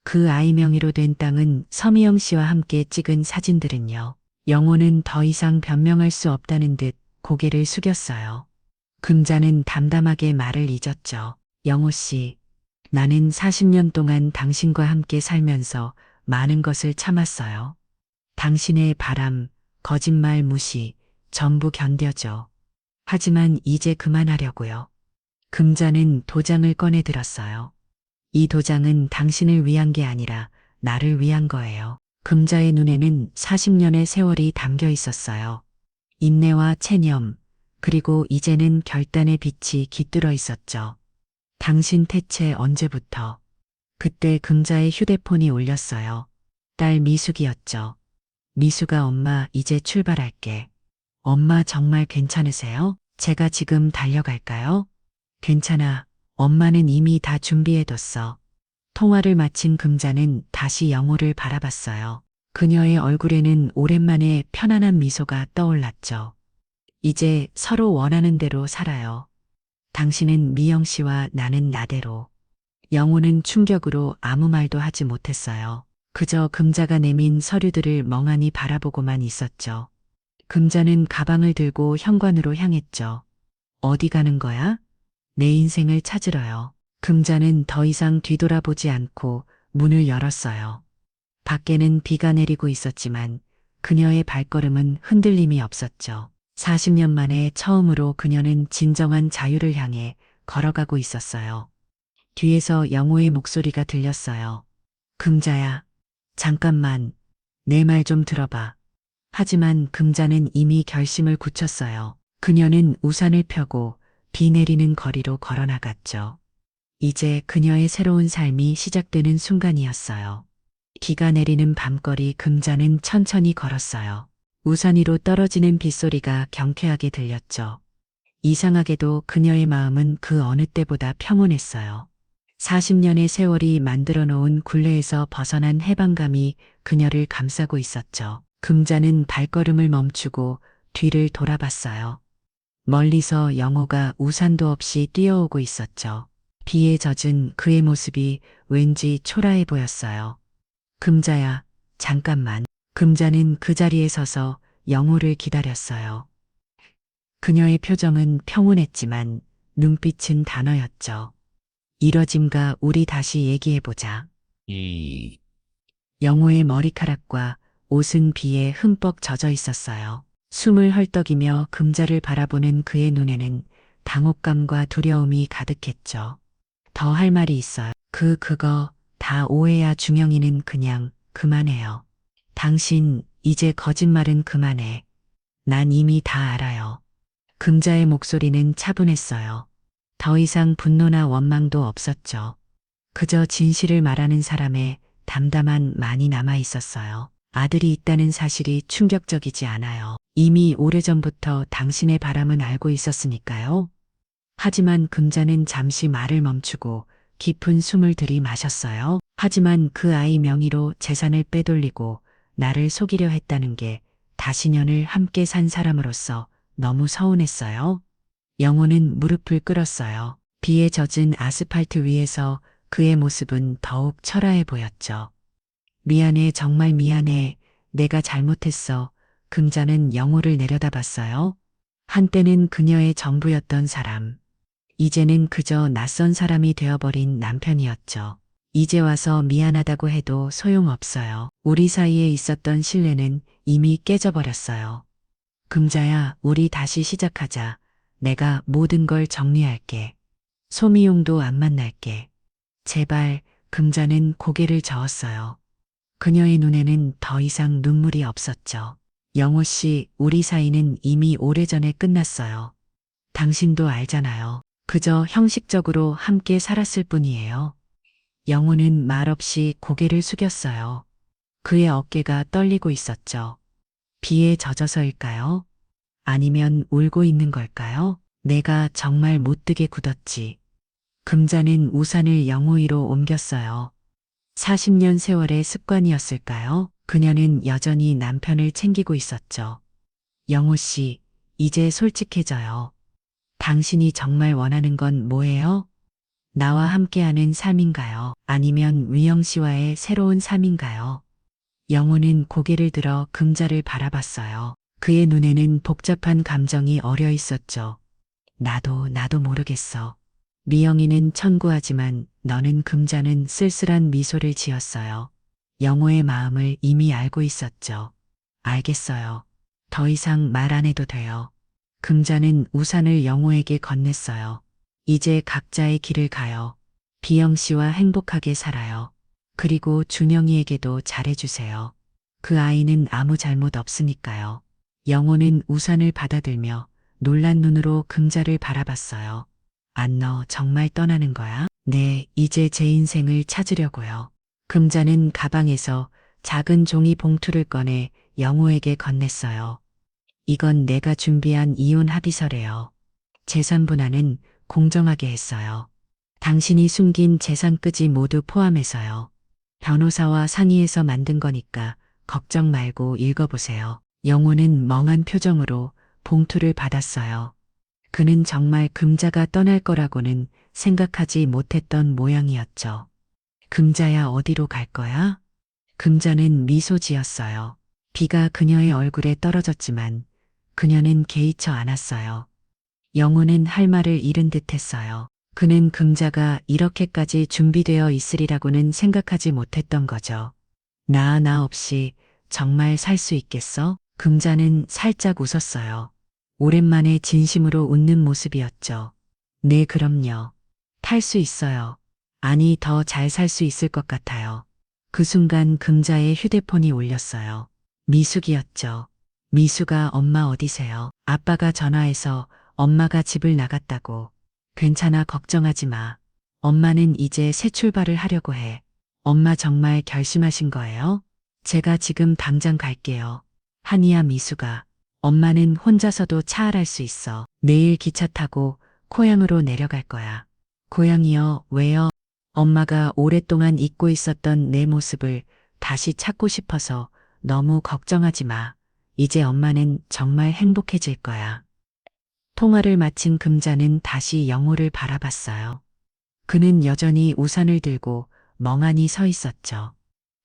S1: 그 아이 명의로 된 땅은 서미영 씨와 함께 찍은 사진들은요. 영호는 더 이상 변명할 수 없다는 듯 고개를 숙였어요. 금자는 담담하게 말을 잊었죠. 영호 씨, 나는 40년 동안 당신과 함께 살면서 많은 것을 참았어요. 당신의 바람, 거짓말 무시, 전부 견뎌줘. 하지만 이제 그만하려고요. 금자는 도장을 꺼내 들었어요. 이 도장은 당신을 위한 게 아니라 나를 위한 거예요. 금자의 눈에는 40년의 세월이 담겨 있었어요. 인내와 체념, 그리고 이제는 결단의 빛이 깃들어 있었죠. 당신 태체 언제부터? 그때 금자의 휴대폰이 울렸어요. 딸 미숙이었죠. 미숙아, 엄마 이제 출발할게. 엄마 정말 괜찮으세요? 제가 지금 달려갈까요? 괜찮아. 엄마는 이미 다 준비해뒀어. 통화를 마친 금자는 다시 영호를 바라봤어요. 그녀의 얼굴에는 오랜만에 편안한 미소가 떠올랐죠. 이제 서로 원하는 대로 살아요. 당신은 미영 씨와 나는 나대로. 영호는 충격으로 아무 말도 하지 못했어요. 그저 금자가 내민 서류들을 멍하니 바라보고만 있었죠. 금자는 가방을 들고 현관으로 향했죠. 어디 가는 거야? 내 인생을 찾으러요. 금자는 더 이상 뒤돌아보지 않고 문을 열었어요. 밖에는 비가 내리고 있었지만 그녀의 발걸음은 흔들림이 없었죠. 40년 만에 처음으로 그녀는 진정한 자유를 향해 걸어가고 있었어요. 뒤에서 영호의 목소리가 들렸어요. 금자야, 잠깐만, 내 말 좀 들어봐. 하지만 금자는 이미 결심을 굳혔어요. 그녀는 우산을 펴고 비 내리는 거리로 걸어나갔죠. 이제 그녀의 새로운 삶이 시작되는 순간이었어요. 비가 내리는 밤거리, 금자는 천천히 걸었어요. 우산 위로 떨어지는 빗소리가 경쾌하게 들렸죠. 이상하게도 그녀의 마음은 그 어느 때보다 평온했어요. 40년의 세월이 만들어 놓은 굴레에서 벗어난 해방감이 그녀를 감싸고 있었죠. 금자는 발걸음을 멈추고 뒤를 돌아봤어요. 멀리서 영호가 우산도 없이 뛰어오고 있었죠. 비에 젖은 그의 모습이 왠지 초라해 보였어요. 금자야, 잠깐만. 금자는 그 자리에 서서 영호를 기다렸어요. 그녀의 표정은 평온했지만 눈빛은 단어였죠. 이러짐가, 우리 다시 얘기해보자. 영호의 머리카락과 옷은 비에 흠뻑 젖어 있었어요. 숨을 헐떡이며 금자를 바라보는 그의 눈에는 당혹감과 두려움이 가득했죠. 더 할 말이 있어요. 그거 다 오해야. 준영이는 그냥 그만해요. 당신 이제 거짓말은 그만해. 난 이미 다 알아요. 금자의 목소리는 차분했어요. 더 이상 분노나 원망도 없었죠. 그저 진실을 말하는 사람의 담담한 만이 남아 있었어요. 아들이 있다는 사실이 충격적이지 않아요. 이미 오래전부터 당신의 바람은 알고 있었으니까요. 하지만 금자는 잠시 말을 멈추고 깊은 숨을 들이마셨어요. 하지만 그 아이 명의로 재산을 빼돌리고 나를 속이려 했다는 게 다시년을 함께 산 사람으로서 너무 서운했어요. 영호는 무릎을 꿇었어요. 비에 젖은 아스팔트 위에서 그의 모습은 더욱 초라해 보였죠. 미안해, 정말 미안해. 내가 잘못했어. 금자는 영호를 내려다봤어요. 한때는 그녀의 전부였던 사람. 이제는 그저 낯선 사람이 되어버린 남편이었죠. 이제 와서 미안하다고 해도 소용없어요. 우리 사이에 있었던 신뢰는 이미 깨져버렸어요. 금자야, 우리 다시 시작하자. 내가 모든 걸 정리할게. 소미용도 안 만날게. 제발. 금자는 고개를 저었어요. 그녀의 눈에는 더 이상 눈물이 없었죠. 영호 씨, 우리 사이는 이미 오래전에 끝났어요. 당신도 알잖아요. 그저 형식적으로 함께 살았을 뿐이에요. 영호는 말없이 고개를 숙였어요. 그의 어깨가 떨리고 있었죠. 비에 젖어서일까요? 아니면 울고 있는 걸까요? 내가 정말 못되게 굳었지. 금자는 우산을 영호 위로 옮겼어요. 40년 세월의 습관이었을까요? 그녀는 여전히 남편을 챙기고 있었죠. 영호 씨, 이제 솔직해져요. 당신이 정말 원하는 건 뭐예요? 나와 함께하는 삶인가요? 아니면 위영 씨와의 새로운 삶인가요? 영호는 고개를 들어 금자를 바라봤어요. 그의 눈에는 복잡한 감정이 어려 있었죠. 나도 모르겠어. 미영이는 천구하지만 너는 금자는 쓸쓸한 미소를 지었어요. 영호의 마음을 이미 알고 있었죠. 알겠어요. 더 이상 말 안 해도 돼요. 금자는 우산을 영호에게 건넸어요. 이제 각자의 길을 가요. 비영 씨와 행복하게 살아요. 그리고 준영이에게도 잘해주세요. 그 아이는 아무 잘못 없으니까요. 영호는 우산을 받아들며 놀란 눈으로 금자를 바라봤어요. 너 정말 떠나는 거야? 네, 이제 제 인생을 찾으려고요. 금자는 가방에서 작은 종이 봉투를 꺼내 영호에게 건넸어요. 이건 내가 준비한 이혼 합의서래요. 재산 분할은 공정하게 했어요. 당신이 숨긴 재산까지 모두 포함해서요. 변호사와 상의해서 만든 거니까 걱정 말고 읽어보세요. 영호는 멍한 표정으로 봉투를 받았어요. 그는 정말 금자가 떠날 거라고는 생각하지 못했던 모양이었죠. 금자야, 어디로 갈 거야? 금자는 미소 지었어요. 비가 그녀의 얼굴에 떨어졌지만 그녀는 개의치 않았어요. 영호는 할 말을 잃은 듯 했어요. 그는 금자가 이렇게까지 준비되어 있으리라고는 생각하지 못했던 거죠. 나 없이 정말 살 수 있겠어? 금자는 살짝 웃었어요. 오랜만에 진심으로 웃는 모습이었죠. 네, 그럼요. 탈 수 있어요. 아니, 더 잘 살 수 있을 것 같아요. 그 순간 금자의 휴대폰이 울렸어요. 미숙이었죠. 미숙아, 엄마 어디세요? 아빠가 전화해서 엄마가 집을 나갔다고. 괜찮아, 걱정하지 마. 엄마는 이제 새 출발을 하려고 해. 엄마 정말 결심하신 거예요? 제가 지금 당장 갈게요. 한이야, 미숙아. 엄마는 혼자서도 차알할 수 있어. 내일 기차 타고 고향으로 내려갈 거야. 고향이요? 왜요? 엄마가 오랫동안 잊고 있었던 내 모습을 다시 찾고 싶어서. 너무 걱정하지 마. 이제 엄마는 정말 행복해질 거야. 통화를 마친 금자는 다시 영호를 바라봤어요. 그는 여전히 우산을 들고 멍하니 서 있었죠.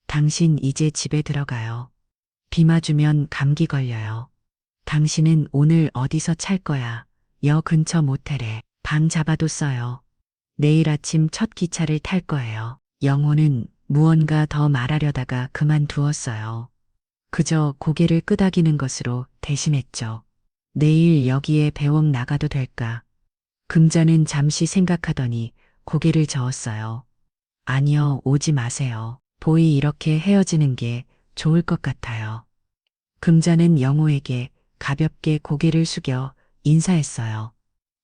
S1: 당신 이제 집에 들어가요. 비 맞으면 감기 걸려요. 당신은 오늘 어디서 찰 거야? 역 근처 모텔에 방 잡아뒀어요. 내일 아침 첫 기차를 탈 거예요. 영호는 무언가 더 말하려다가 그만두었어요. 그저 고개를 끄덕이는 것으로 대신했죠. 내일 여기에 배옥 나가도 될까? 금자는 잠시 생각하더니 고개를 저었어요. 아니요, 오지 마세요. 보이 이렇게 헤어지는 게 좋을 것 같아요. 금자는 영호에게 가볍게 고개를 숙여 인사했어요.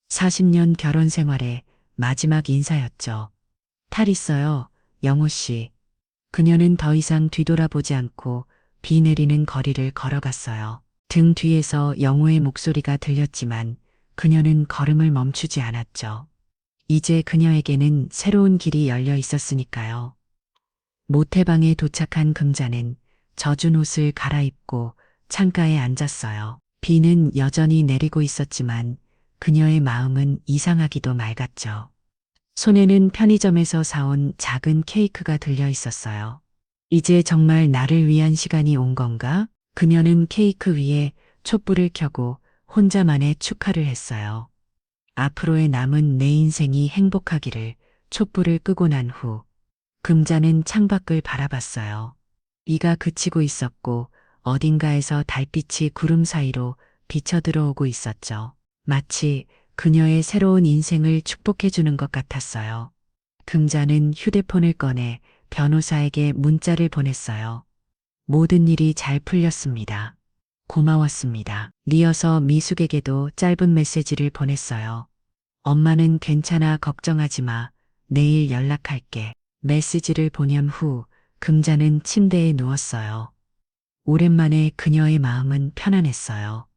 S1: 40년 결혼 생활의 마지막 인사였죠. 탈 있어요, 영호 씨. 그녀는 더 이상 뒤돌아보지 않고 비 내리는 거리를 걸어갔어요. 등 뒤에서 영호의 목소리가 들렸지만 그녀는 걸음을 멈추지 않았죠. 이제 그녀에게는 새로운 길이 열려 있었으니까요. 모텔방에 도착한 금자는 젖은 옷을 갈아입고 창가에 앉았어요. 비는 여전히 내리고 있었지만 그녀의 마음은 이상하기도 맑았죠. 손에는 편의점에서 사온 작은 케이크가 들려 있었어요. 이제 정말 나를 위한 시간이 온 건가? 그녀는 케이크 위에 촛불을 켜고 혼자만의 축하를 했어요. 앞으로의 남은 내 인생이 행복하기를. 촛불을 끄고 난 후 금자는 창밖을 바라봤어요. 비가 그치고 있었고 어딘가에서 달빛이 구름 사이로 비쳐 들어오고 있었죠. 마치 그녀의 새로운 인생을 축복해주는 것 같았어요. 금자는 휴대폰을 꺼내 변호사에게 문자를 보냈어요. 모든 일이 잘 풀렸습니다. 고마웠습니다. 이어서 미숙에게도 짧은 메시지를 보냈어요. 엄마는 괜찮아, 걱정하지 마. 내일 연락할게. 메시지를 보낸 후 금자는 침대에 누웠어요. 오랜만에 그녀의 마음은 편안했어요.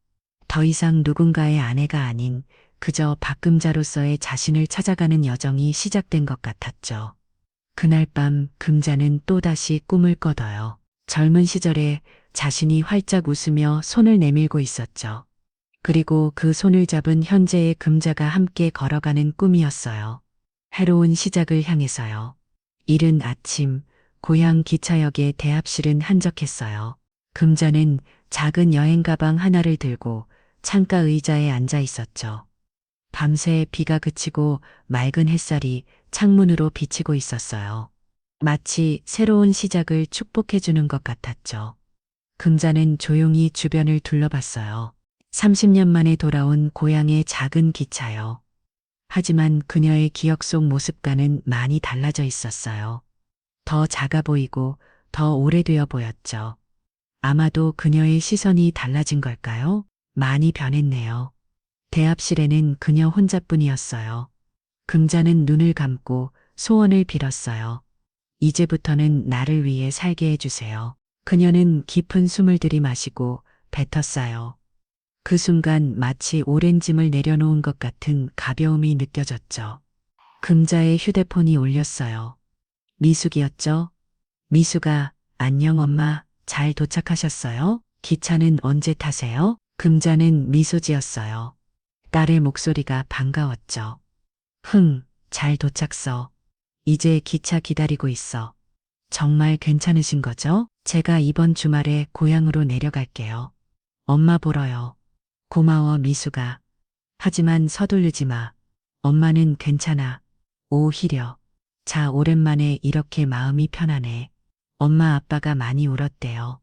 S1: 더 이상 누군가의 아내가 아닌 그저 박금자로서의 자신을 찾아가는 여정이 시작된 것 같았죠. 그날 밤 금자는 또다시 꿈을 꿔어요. 젊은 시절에 자신이 활짝 웃으며 손을 내밀고 있었죠. 그리고 그 손을 잡은 현재의 금자가 함께 걸어가는 꿈이었어요. 해로운 시작을 향해서요. 이른 아침, 고향 기차역의 대합실은 한적했어요. 금자는 작은 여행 가방 하나를 들고 창가 의자에 앉아 있었죠. 밤새 비가 그치고 맑은 햇살이 창문으로 비치고 있었어요. 마치 새로운 시작을 축복해주는 것 같았죠. 금자는 조용히 주변을 둘러봤어요. 30년 만에 돌아온 고향의 작은 기차요. 하지만 그녀의 기억 속 모습과는 많이 달라져 있었어요. 더 작아 보이고 더 오래되어 보였죠. 아마도 그녀의 시선이 달라진 걸까요? 많이 변했네요. 대합실에는 그녀 혼자뿐이었어요. 금자는 눈을 감고 소원을 빌었어요. 이제부터는 나를 위해 살게 해주세요. 그녀는 깊은 숨을 들이마시고 뱉었어요. 그 순간 마치 오랜 짐을 내려놓은 것 같은 가벼움이 느껴졌죠. 금자의 휴대폰이 울렸어요. 미숙이었죠? 미숙아, 안녕 엄마, 잘 도착하셨어요? 기차는 언제 타세요? 금자는 미소 지었어요. 딸의 목소리가 반가웠죠. 잘 도착서. 이제 기차 기다리고 있어. 정말 괜찮으신 거죠? 제가 이번 주말에 고향으로 내려갈게요. 엄마 보러요. 고마워, 미숙아. 하지만 서두르지 마. 엄마는 괜찮아. 오히려. 자, 오랜만에 이렇게 마음이 편하네. 엄마 아빠가 많이 울었대요.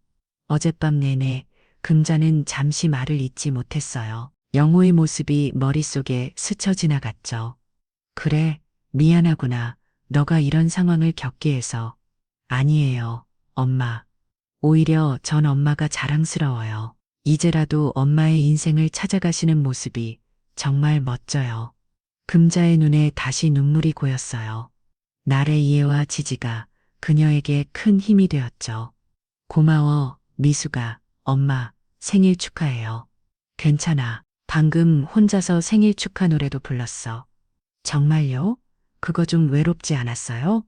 S1: 어젯밤 내내 금자는 잠시 말을 잇지 못했어요. 영호의 모습이 머릿속에 스쳐 지나갔죠. 그래, 미안하구나. 너가 이런 상황을 겪게 해서. 아니에요, 엄마. 오히려 전 엄마가 자랑스러워요. 이제라도 엄마의 인생을 찾아가시는 모습이 정말 멋져요. 금자의 눈에 다시 눈물이 고였어요. 날의 이해와 지지가 그녀에게 큰 힘이 되었죠. 고마워, 미숙아. 엄마, 생일 축하해요. 괜찮아. 방금 혼자서 생일 축하 노래도 불렀어. 정말요? 그거 좀 외롭지 않았어요?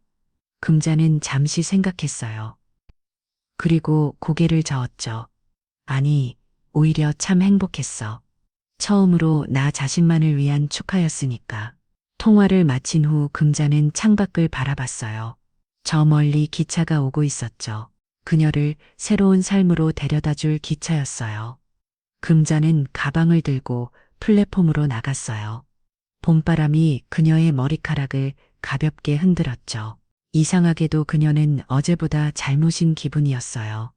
S1: 금자는 잠시 생각했어요. 그리고 고개를 저었죠. 아니, 오히려 참 행복했어. 처음으로 나 자신만을 위한 축하였으니까. 통화를 마친 후 금자는 창밖을 바라봤어요. 저 멀리 기차가 오고 있었죠. 그녀를 새로운 삶으로 데려다 줄 기차였어요. 금자는 가방을 들고 플랫폼으로 나갔어요. 봄바람이 그녀의 머리카락을 가볍게 흔들었죠. 이상하게도 그녀는 어제보다 젊으신 기분이었어요.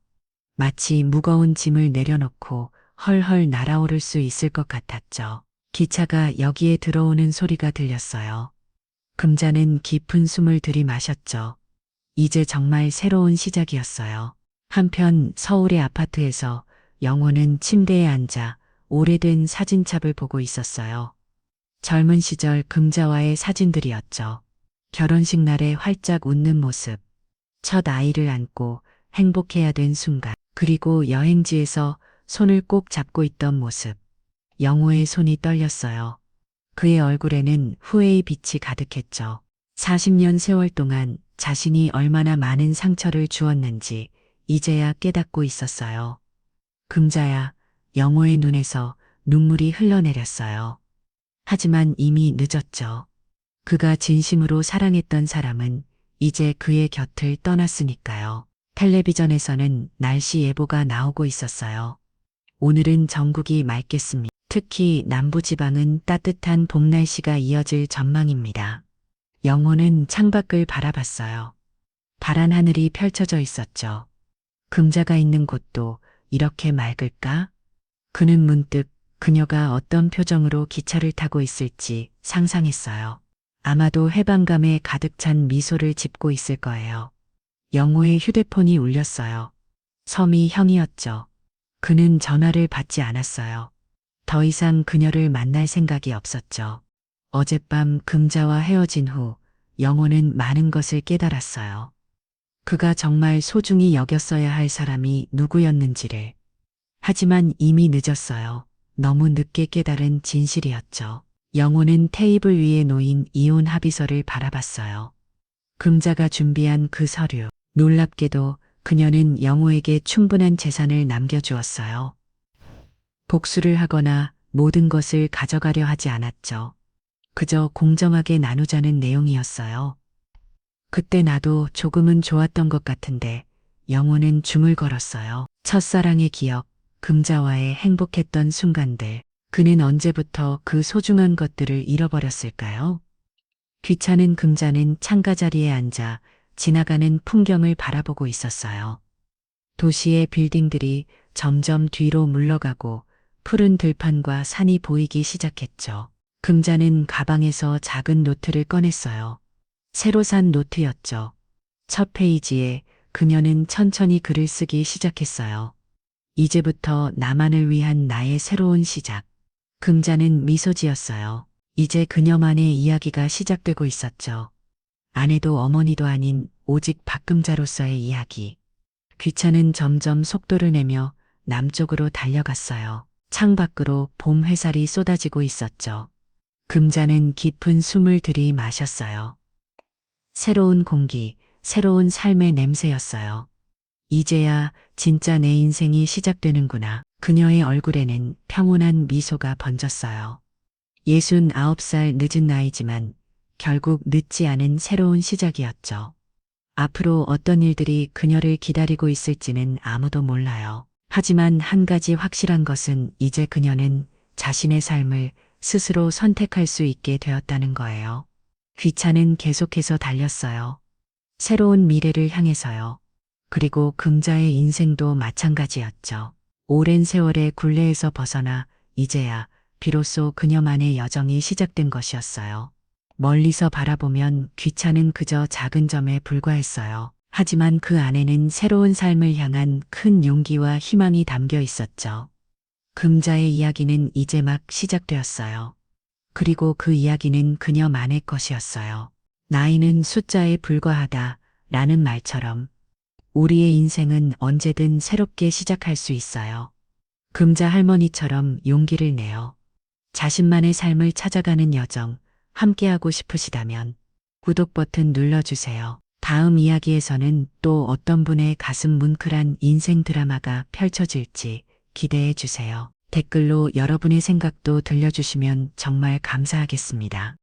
S1: 마치 무거운 짐을 내려놓고 헐헐 날아오를 수 있을 것 같았죠. 기차가 여기에 들어오는 소리가 들렸어요. 금자는 깊은 숨을 들이마셨죠. 이제 정말 새로운 시작이었어요. 한편 서울의 아파트에서 영호는 침대에 앉아 오래된 사진첩을 보고 있었어요. 젊은 시절 금자와의 사진들이었죠. 결혼식 날에 활짝 웃는 모습, 첫 아이를 안고 행복해야 된 순간, 그리고 여행지에서 손을 꼭 잡고 있던 모습. 영호의 손이 떨렸어요. 그의 얼굴에는 후회의 빛이 가득했죠. 40년 세월 동안 자신이 얼마나 많은 상처를 주었는지 이제야 깨닫고 있었어요. 금자야, 영호의 눈에서 눈물이 흘러내렸어요. 하지만 이미 늦었죠. 그가 진심으로 사랑했던 사람은 이제 그의 곁을 떠났으니까요. 텔레비전에서는 날씨 예보가 나오고 있었어요. 오늘은 전국이 맑겠습니다. 특히 남부지방은 따뜻한 봄 날씨가 이어질 전망입니다. 영호는 창밖을 바라봤어요. 파란 하늘이 펼쳐져 있었죠. 금자가 있는 곳도 이렇게 맑을까? 그는 문득 그녀가 어떤 표정으로 기차를 타고 있을지 상상했어요. 아마도 해방감에 가득 찬 미소를 짓고 있을 거예요. 영호의 휴대폰이 울렸어요. 섬이 형이었죠. 그는 전화를 받지 않았어요. 더 이상 그녀를 만날 생각이 없었죠. 어젯밤 금자와 헤어진 후 영호는 많은 것을 깨달았어요. 그가 정말 소중히 여겼어야 할 사람이 누구였는지를. 하지만 이미 늦었어요. 너무 늦게 깨달은 진실이었죠. 영호는 테이블 위에 놓인 이혼 합의서를 바라봤어요. 금자가 준비한 그 서류. 놀랍게도 그녀는 영호에게 충분한 재산을 남겨주었어요. 복수를 하거나 모든 것을 가져가려 하지 않았죠. 그저 공정하게 나누자는 내용이었어요. 그때 나도 조금은 좋았던 것 같은데 영호는 중을 걸었어요. 첫사랑의 기억, 금자와의 행복했던 순간들. 그는 언제부터 그 소중한 것들을 잃어버렸을까요? 귀찮은 금자는 창가 자리에 앉아 지나가는 풍경을 바라보고 있었어요. 도시의 빌딩들이 점점 뒤로 물러가고 푸른 들판과 산이 보이기 시작했죠. 금자는 가방에서 작은 노트를 꺼냈어요. 새로 산 노트였죠. 첫 페이지에 그녀는 천천히 글을 쓰기 시작했어요. 이제부터 나만을 위한 나의 새로운 시작. 금자는 미소 지었어요. 이제 그녀만의 이야기가 시작되고 있었죠. 아내도 어머니도 아닌 오직 박금자로서의 이야기. 귀차는 점점 속도를 내며 남쪽으로 달려갔어요. 창밖으로 봄 햇살이 쏟아지고 있었죠. 금자는 깊은 숨을 들이마셨어요. 새로운 공기, 새로운 삶의 냄새였어요. 이제야 진짜 내 인생이 시작되는구나. 그녀의 얼굴에는 평온한 미소가 번졌어요. 69살 늦은 나이지만 결국 늦지 않은 새로운 시작이었죠. 앞으로 어떤 일들이 그녀를 기다리고 있을지는 아무도 몰라요. 하지만 한 가지 확실한 것은 이제 그녀는 자신의 삶을 스스로 선택할 수 있게 되었다는 거예요. 귀차는 계속해서 달렸어요. 새로운 미래를 향해서요. 그리고 금자의 인생도 마찬가지였죠. 오랜 세월의 굴레에서 벗어나 이제야 비로소 그녀만의 여정이 시작된 것이었어요. 멀리서 바라보면 귀차는 그저 작은 점에 불과했어요. 하지만 그 안에는 새로운 삶을 향한 큰 용기와 희망이 담겨 있었죠. 금자의 이야기는 이제 막 시작되었어요. 그리고 그 이야기는 그녀만의 것이었어요. 나이는 숫자에 불과하다 라는 말처럼 우리의 인생은 언제든 새롭게 시작할 수 있어요. 금자 할머니처럼 용기를 내어 자신만의 삶을 찾아가는 여정 함께하고 싶으시다면 구독 버튼 눌러주세요. 다음 이야기에서는 또 어떤 분의 가슴 뭉클한 인생 드라마가 펼쳐질지 기대해 주세요. 댓글로 여러분의 생각도 들려주시면 정말 감사하겠습니다.